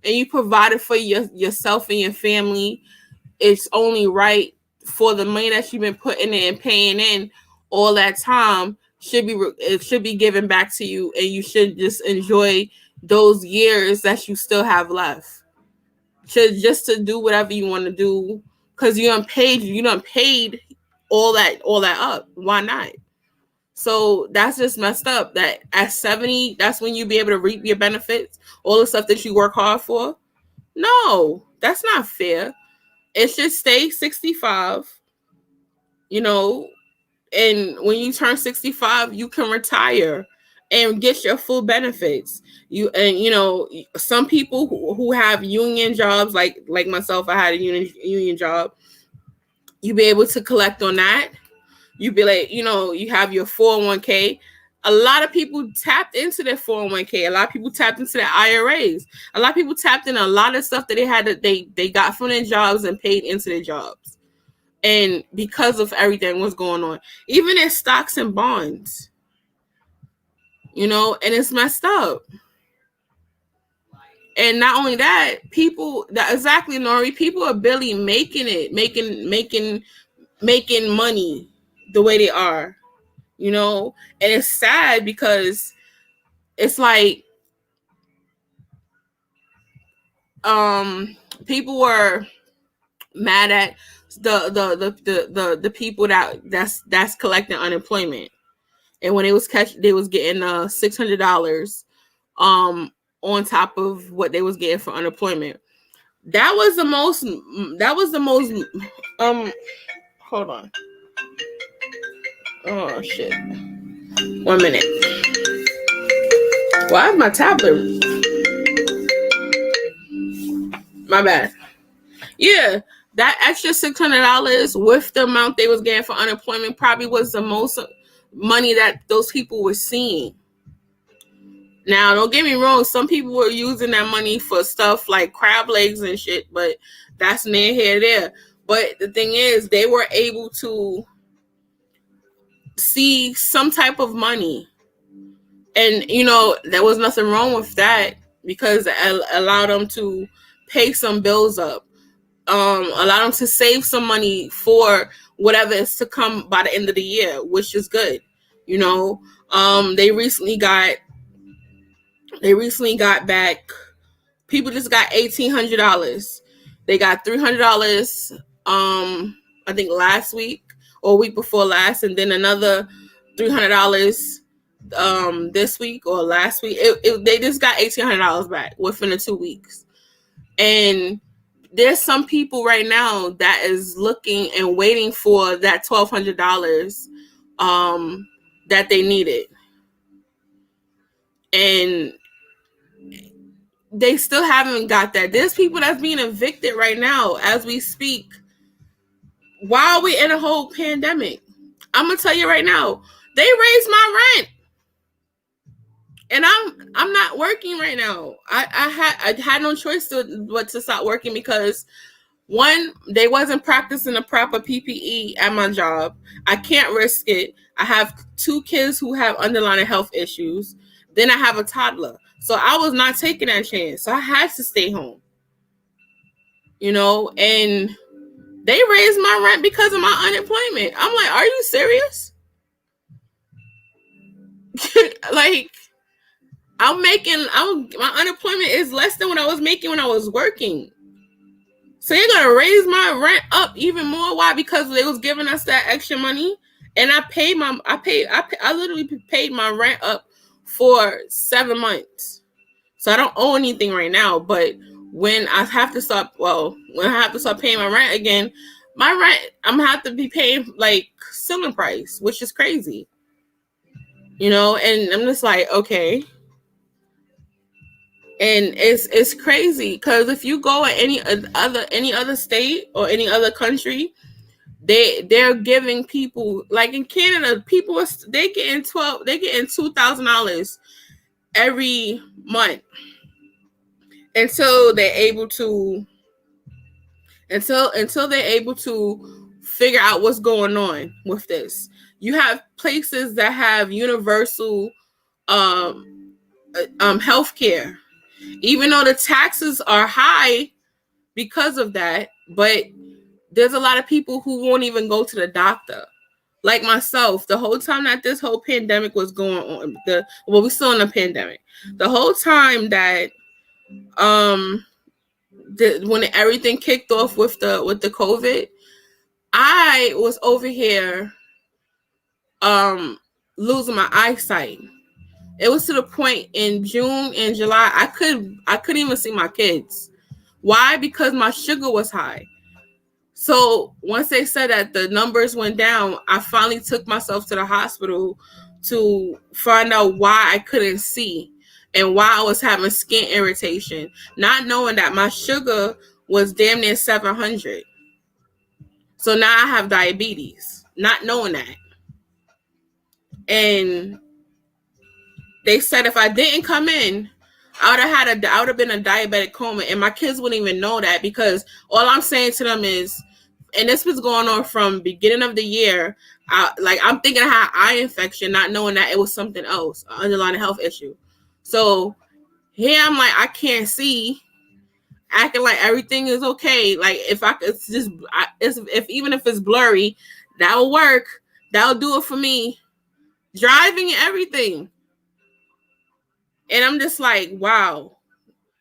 Speaker 1: and you provided for yourself and your family, it's only right for the money that you've been putting in and paying in all that time it should be given back to you, and you should just enjoy those years that you still have left. Just to do whatever you want to do, because you done paid all that up. Why not? So that's just messed up. That at 70, that's when you be able to reap your benefits, all the stuff that you work hard for. No, that's not fair. It should stay 65. And when you turn 65, you can retire and get your full benefits. Some people who have union jobs, like myself, I had a union job. You be able to collect on that. You be like, you have your 401k. A lot of people tapped into their 401k. A lot of people tapped into their IRAs. A lot of people tapped in a lot of stuff that they got from their jobs and paid into their jobs. And because of everything what's going on, even in stocks and bonds, and it's messed up. And not only that, Nori, people are barely making money the way they are, and it's sad because it's like, people were mad at the people that's collecting unemployment, and when they was getting $600 on top of what they was getting for unemployment. That was the most hold on. Oh shit. 1 minute. Why is my tablet? My bad. Yeah, that extra $600 with the amount they was getting for unemployment probably was the most money that those people were seeing. Now, don't get me wrong, some people were using that money for stuff like crab legs and shit, but that's near here there. But the thing is, they were able to see some type of money. And, there was nothing wrong with that, because it allowed them to pay some bills up. Allow them to save some money for whatever is to come by the end of the year, which is good. They recently got back. People just got $1,800. They got $300. I think last week or week before last, and then another $300 this week or last week. They just got $1,800 back within the 2 weeks, and there's some people right now that is looking and waiting for that $1,200 that they needed. And they still haven't got that. There's people that's being evicted right now as we speak while we're in a whole pandemic. I'm going to tell you right now, they raised my rent. And I'm not working right now. I had no choice but to stop working because, one, they wasn't practicing the proper PPE at my job. I can't risk it. I have 2 kids who have underlying health issues. Then I have a toddler. So I was not taking that chance. So I had to stay home. And they raised my rent because of my unemployment. I'm like, are you serious? Like, my unemployment is less than what I was making when I was working. So you're gonna raise my rent up even more. Why? Because they was giving us that extra money, and I literally paid my rent up for 7 months. So I don't owe anything right now. But when I have to start paying my rent again, my rent, I'm gonna have to be paying like ceiling price, which is crazy. And I'm just like, okay. And it's crazy because if you go at any other state or any other country, they're giving people, like in Canada, people they getting $2,000 every month until they're able to figure out what's going on with this. You have places that have universal health care, even though the taxes are high because of that, but there's a lot of people who won't even go to the doctor. Like myself, the whole time that this whole pandemic was going on, we're still in a pandemic. The whole time that when everything kicked off with the COVID, I was over here losing my eyesight. It was to the point in June and July I couldn't even see my kids. Why? Because my sugar was high. So once they said that the numbers went down, I finally took myself to the hospital to find out why I couldn't see and why I was having skin irritation, not knowing that my sugar was damn near 700. So now I have diabetes, not knowing that. And they said if I didn't come in, I would have been a diabetic coma, and my kids wouldn't even know that, because all I'm saying to them is, and this was going on from beginning of the year. I'm thinking I had eye infection, not knowing that it was something else, an underlying health issue. So here I'm like, I can't see, acting like everything is okay. Like if I could just, even if it's blurry, that'll work. That'll do it for me. Driving and everything. And I'm just like, wow.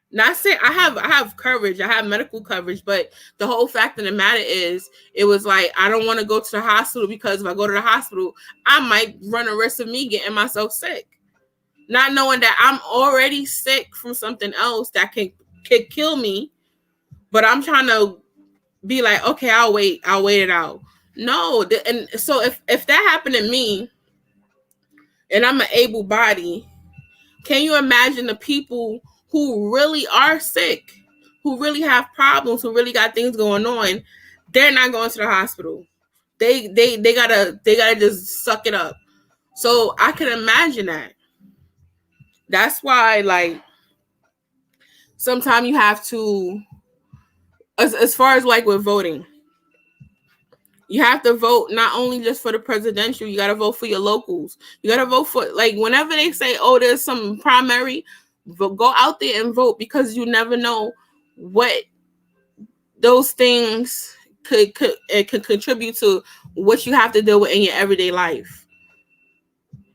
Speaker 1: Not saying I have coverage, I have medical coverage, but the whole fact of the matter is, it was like, I don't want to go to the hospital, because if I go to the hospital, I might run a risk of me getting myself sick. Not knowing that I'm already sick from something else that could kill me, but I'm trying to be like, okay, I'll wait it out. No, and so if that happened to me, and I'm an able body, can you imagine the people who really are sick, who really have problems, who really got things going on? They're not going to the hospital. They gotta just suck it up. So I can imagine that. That's why, like, sometimes you have to, as far as like with voting, you have to vote not only just for the presidential, you got to vote for your locals. You got to vote for, like, whenever they say, oh, there's some primary, go out there and vote, because you never know what those things could contribute to what you have to deal with in your everyday life.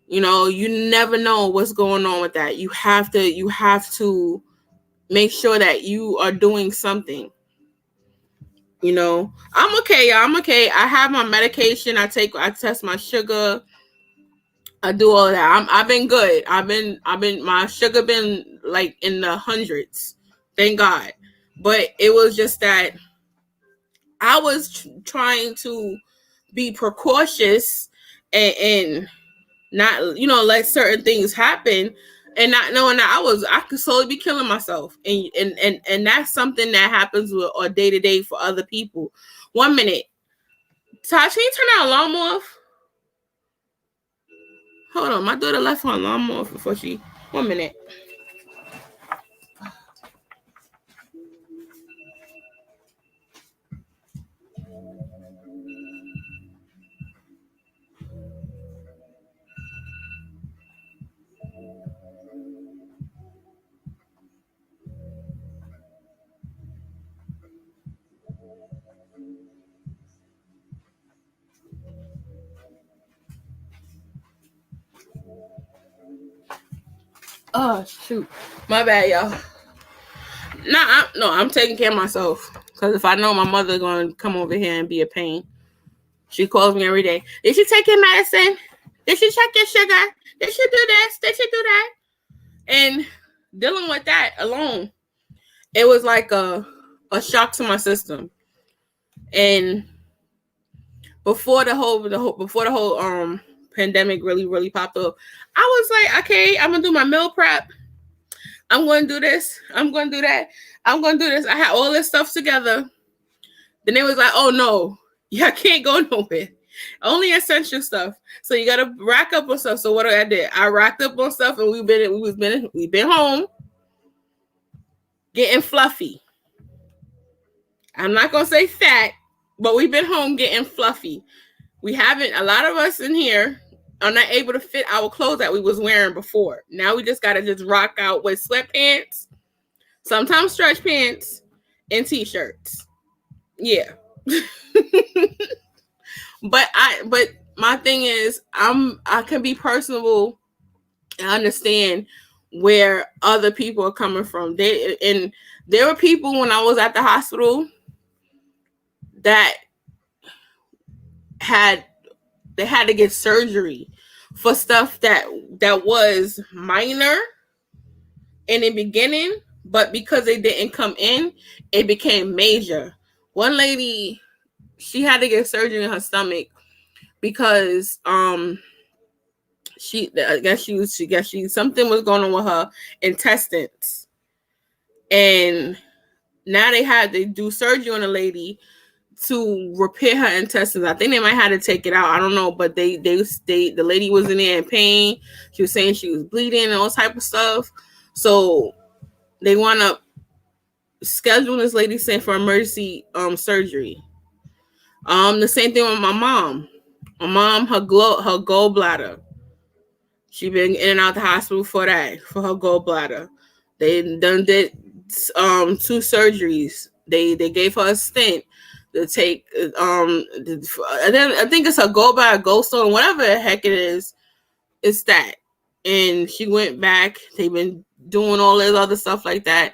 Speaker 1: You never know what's going on with that. You have to make sure that you are doing something. I'm okay, y'all. I'm okay. I have my medication. I test my sugar. I do all that. I've been good. My sugar been like in the hundreds. Thank God. But it was just that I was trying to be precautious and not, let certain things happen, and not knowing that I could slowly be killing myself. And that's something that happens with or day to day for other people. 1 minute. Tosh, can you turn that alarm off? Hold on, my daughter left her alarm off before she. 1 minute. Oh shoot, my bad, y'all. I'm taking care of myself. Because if I know my mother gonna come over here and be a pain, she calls me every day. Did you take your medicine? Did you check your sugar? Did you do this? Did you do that? And dealing with that alone, it was like a shock to my system. And before the whole pandemic really popped up, I was like, okay, I'm gonna do my meal prep. I'm gonna do this. I'm gonna do that. I'm gonna do this. I had all this stuff together. Then they was like, oh no, yeah, I can't go nowhere. Only essential stuff. So you gotta rack up on stuff. So what I did, I racked up on stuff, and we've been home getting fluffy. I'm not gonna say fat, but we've been home getting fluffy. We haven't. A lot of us in here are not able to fit our clothes that we was wearing before. Now we just gotta just rock out with sweatpants, sometimes stretch pants, and t-shirts. Yeah. But my thing is, I can be personable and understand where other people are coming from. There were people when I was at the hospital that had to get surgery for stuff that was minor in the beginning, but because they didn't come in, it became major. One lady, she had to get surgery in her stomach because she something was going on with her intestines, and now they had to do surgery on a lady to repair her intestines. I think they might have to take it out. I don't know, but the lady was in there in pain. She was saying she was bleeding and all type of stuff. So they want to schedule this lady sent for emergency surgery. The same thing with my mom. My mom, her gallbladder. She been in and out the hospital for her gallbladder. They done did 2 surgeries. They gave her a stent to take. And then I think it's a gallbladder, gallstone, whatever the heck it is. It's that. And she went back. They've been doing all this other stuff like that.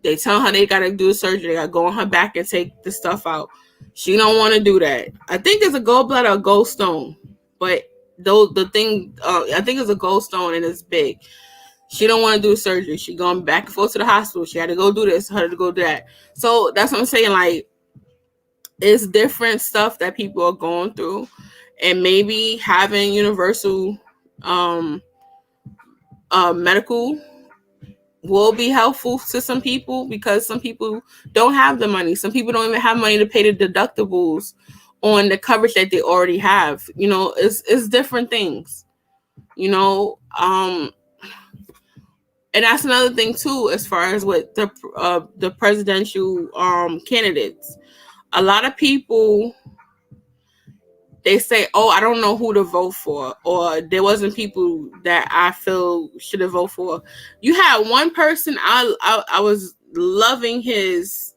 Speaker 1: They tell her they gotta do surgery. They gotta go on her back and take the stuff out. She don't want to do that. I think it's a gallbladder or gallstone, but I think it's a gallstone and it's big. She don't want to do surgery. She going back and forth to the hospital. She had to go do this, had to go do that. So that's what I'm saying. Like, it's different stuff that people are going through, and maybe having universal medical will be helpful to some people, because some people don't have the money. Some people don't even have money to pay the deductibles on the coverage that they already have. You know, it's different things, you know. And that's another thing too, as far as with the presidential candidates. A lot of people, they say, oh, I don't know who to vote for, or there wasn't people that I feel should have voted for. You had one person, I was loving his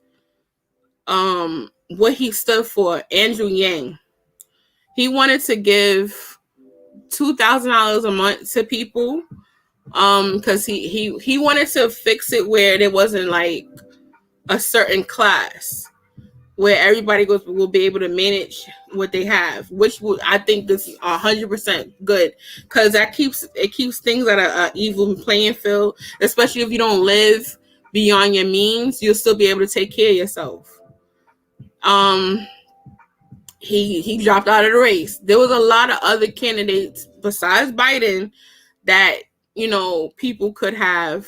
Speaker 1: what he stood for, Andrew Yang. He wanted to give $2,000 a month to people, because he wanted to fix it where there wasn't like a certain class, where everybody will be able to manage what they have, which I think is 100% good, because that keeps things at an even playing field. Especially if you don't live beyond your means, you'll still be able to take care of yourself. He dropped out of the race. There was a lot of other candidates besides Biden that, you know, people could have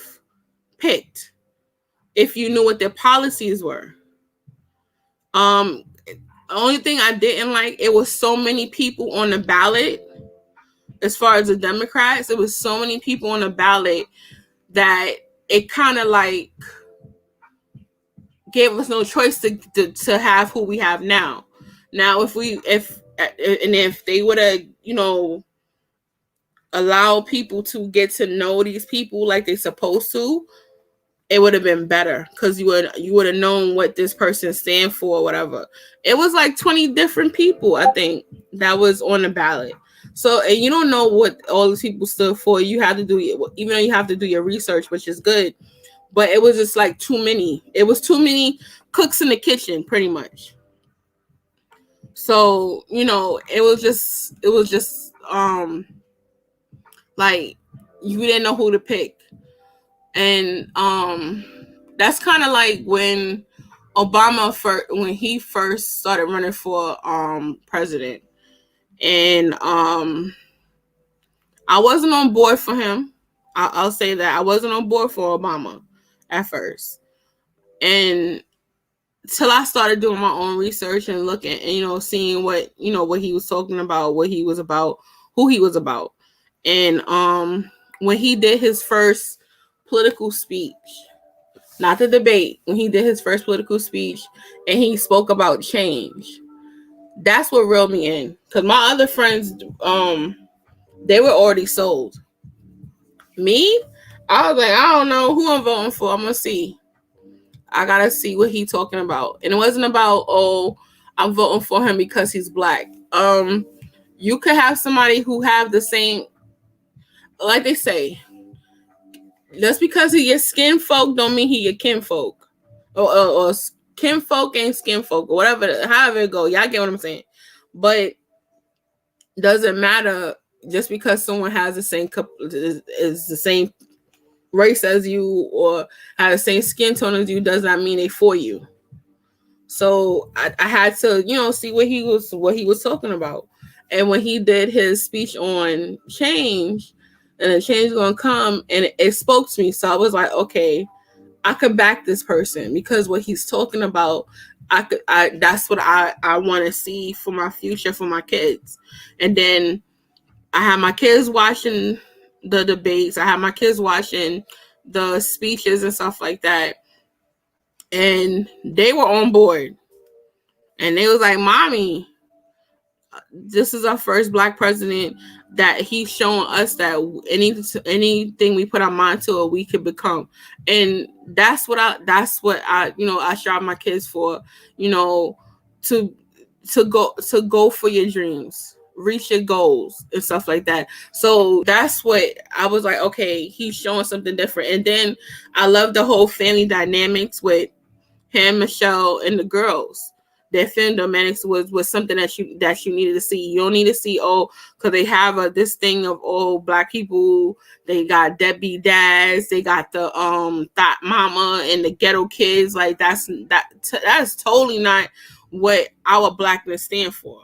Speaker 1: picked if you knew what their policies were. The only thing I didn't like, it was so many people on the ballot. As far as the Democrats, it was so many people on the ballot that it kind of like gave us no choice to have who we have now. Now, if they would have, you know, allow people to get to know these people like they're supposed to, it would have been better, because you would have known what this person stand for or whatever. It was like 20 different people, I think, that was on the ballot. So, and you don't know what all these people stood for. You have to do, even though you have to do your research, which is good. But it was just like too many. It was too many cooks in the kitchen, pretty much. So, it was just like you didn't know who to pick. And that's kind of like when when he first started running for president. And I wasn't on board for him. I'll say that I wasn't on board for Obama at first. And till I started doing my own research and looking and seeing what he was talking about, what he was about, who he was about. And when he did his first political speech, not the debate, when he did his first political speech and he spoke about change, that's what reeled me in. Because my other friends, they were already sold. Me, I was like, I don't know who I'm voting for. I'm gonna see. I gotta see what he's talking about. And it wasn't about, oh, I'm voting for him because he's black. You could have somebody who have the same, like they say, just because he your skin folk don't mean he your kinfolk. Or kinfolk ain't skin folk, or whatever, however it go. Y'all get what I'm saying. But doesn't matter just because someone has the same is the same race as you or have the same skin tone as you, does not mean they for you. So I had to, see what he was talking about. And when he did his speech on change, and the change is gonna come, and it spoke to me. So I was like, okay, I could back this person because what he's talking about, that's what I want to see for my future, for my kids. And then I had my kids watching the debates. I had my kids watching the speeches and stuff like that. And they were on board. And they was like, Mommy, this is our first black president that he's showing us that anything we put our mind to, we could become. And that's what I strive my kids for, to go for your dreams, reach your goals and stuff like that. So that's what I was like, okay, he's showing something different. And then I love the whole family dynamics with him, Michelle, and the girls. Their family dynamics was something that you needed to see. You don't need to see, because they have this thing of black people. They got deadbeat dads. They got the thought mama and the ghetto kids. Like that's totally not what our blackness stand for.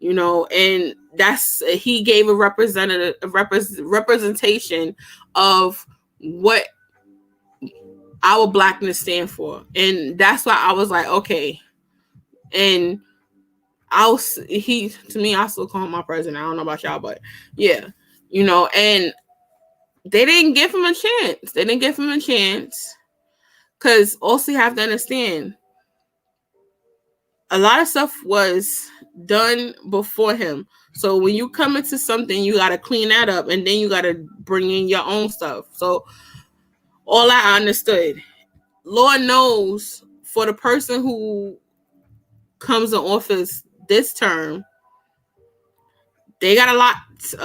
Speaker 1: And he gave a representation of what our blackness stand for. And that's why I was like, okay. And to me, I still call him my president. I don't know about y'all, but yeah, and they didn't give him a chance. Because also you have to understand, a lot of stuff was done before him. So when you come into something, you got to clean that up, and then you got to bring in your own stuff. So all that I understood. Lord knows, for the person who comes in office this term, they got a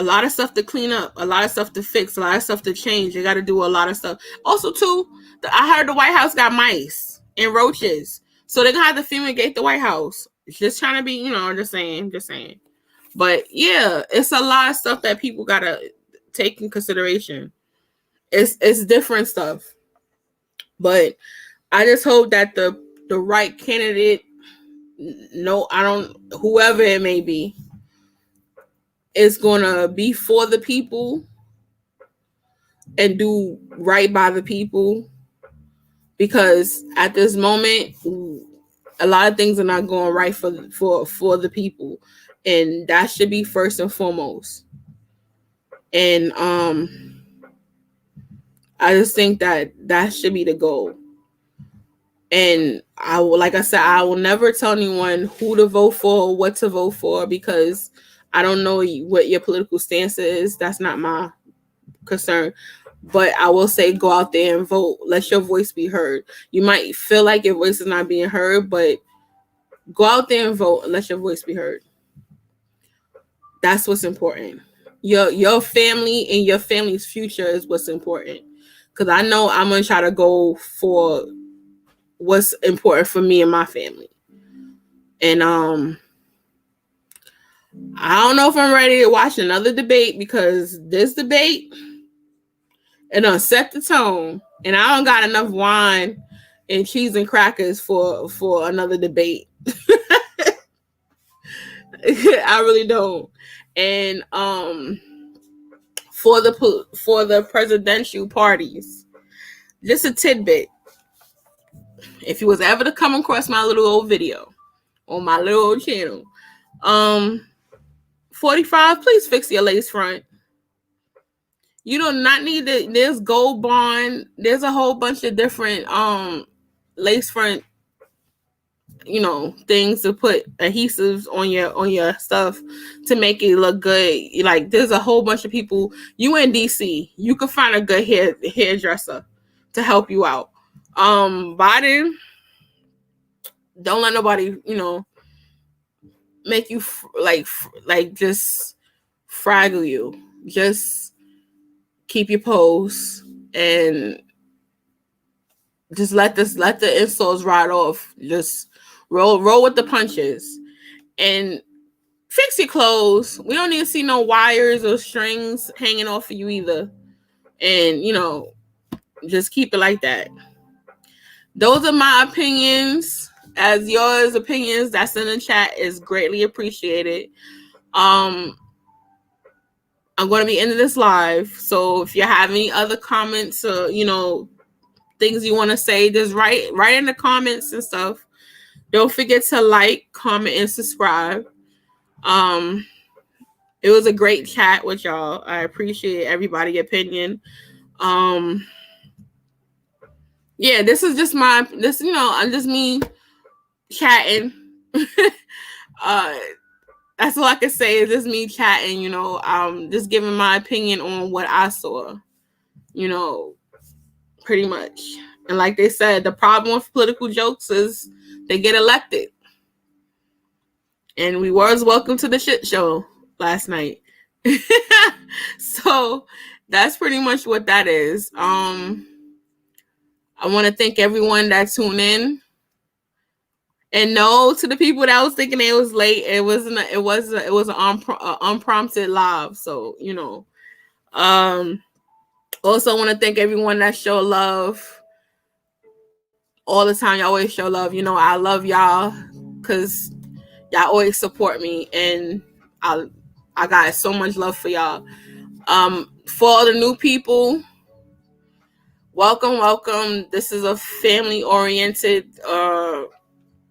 Speaker 1: lot of stuff to clean up, a lot of stuff to fix, a lot of stuff to change. They got to do a lot of stuff. Also, too, I heard the White House got mice and roaches, so they're gonna have to fumigate the White House. Just trying to be, just saying. But yeah, it's a lot of stuff that people gotta take in consideration. It's different stuff, but I just hope that the right candidate, whoever it may be, is gonna be for the people and do right by the people. Because at this moment, a lot of things are not going right for the people, and that should be first and foremost. And I just think that should be the goal. And I will never tell anyone who to vote for or what to vote for, because I don't know what your political stance is. That's not my concern. But I will say, go out there and vote. Let your voice be heard. You might feel like your voice is not being heard, but go out there and vote and let your voice be heard. That's what's important. Your family and your family's future is what's important. Because I know I'm going to try to go for what's important for me and my family. And I don't know if I'm ready to watch another debate, because this debate, it done set the tone. And I don't got enough wine and cheese and crackers for another debate. I really don't. And for the presidential parties, just a tidbit. If you was ever to come across my little old video on my little old channel, 45, please fix your lace front. You do not need to. There's Gold Bond. There's a whole bunch of different lace front, things to put adhesives on your stuff to make it look good. Like, there's a whole bunch of people. You in DC, you can find a good hairdresser to help you out. Biden, don't let nobody, make you just fraggle you. Just keep your pose and just let the insoles ride off. Just roll with the punches and fix your clothes. We don't need to see no wires or strings hanging off of you either. And just keep it like that. Those are my opinions. As yours opinions that's in the chat is greatly appreciated. I'm going to be ending this live. So if you have any other comments or, things you want to say, just write in the comments and stuff. Don't forget to like, comment, and subscribe. It was a great chat with y'all. I appreciate everybody's opinion. Yeah, this is just I'm just me chatting. That's all I can say is just me chatting, just giving my opinion on what I saw, pretty much. And like they said, the problem with political jokes is they get elected. And we was welcome to the shit show last night. So that's pretty much what that is. I want to thank everyone that tuned in. And no, to the people that was thinking it was late, it was an unprompted live. So, also want to thank everyone that show love all the time. Y'all always show love. I love y'all because y'all always support me, and I got so much love for y'all. For all the new people, welcome. This is a family-oriented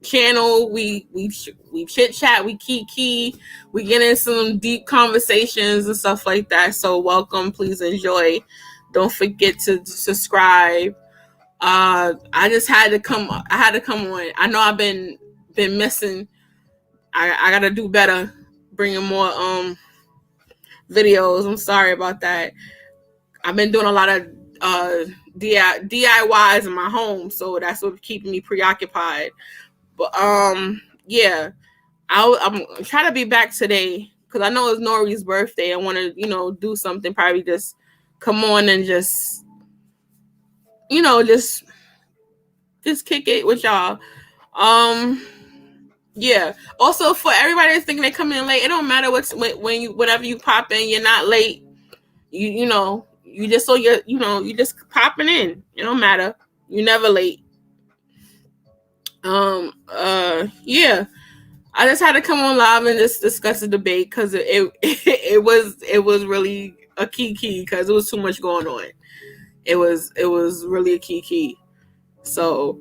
Speaker 1: channel. We chit chat, we kiki, we get in some deep conversations and stuff like that. So welcome, please enjoy. Don't forget to subscribe. I had to come on. I know I've been missing. I gotta do better bringing more videos. I'm sorry about that. I've been doing a lot of DIYs in my home, so that's what's keeping me preoccupied. But yeah, I'm trying to be back today because I know it's Nori's birthday. I want to do something. Probably just come on and just just kick it with y'all. Yeah. Also, for everybody that's thinking they come in late, it don't matter whatever you pop in, you're not late. You just you just popping in. It don't matter. You're never late. Yeah. I just had to come on live and just discuss the debate because it was really a key because it was too much going on. It was really a key. So,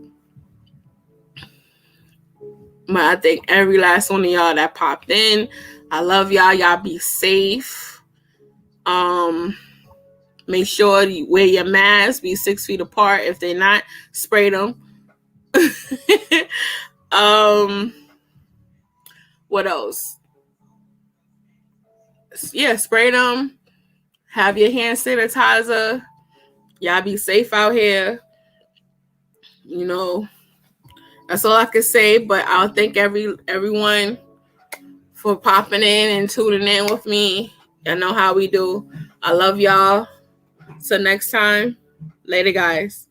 Speaker 1: but I thank every last one of y'all that popped in. I love y'all. Y'all be safe. Make sure you wear your mask. Be 6 feet apart. If they're not, spray them. What else? Yeah, spray them. Have your hand sanitizer. Y'all be safe out here. That's all I can say. But I'll thank everyone for popping in and tuning in with me. Y'all know how we do. I love y'all. So next time, later, guys.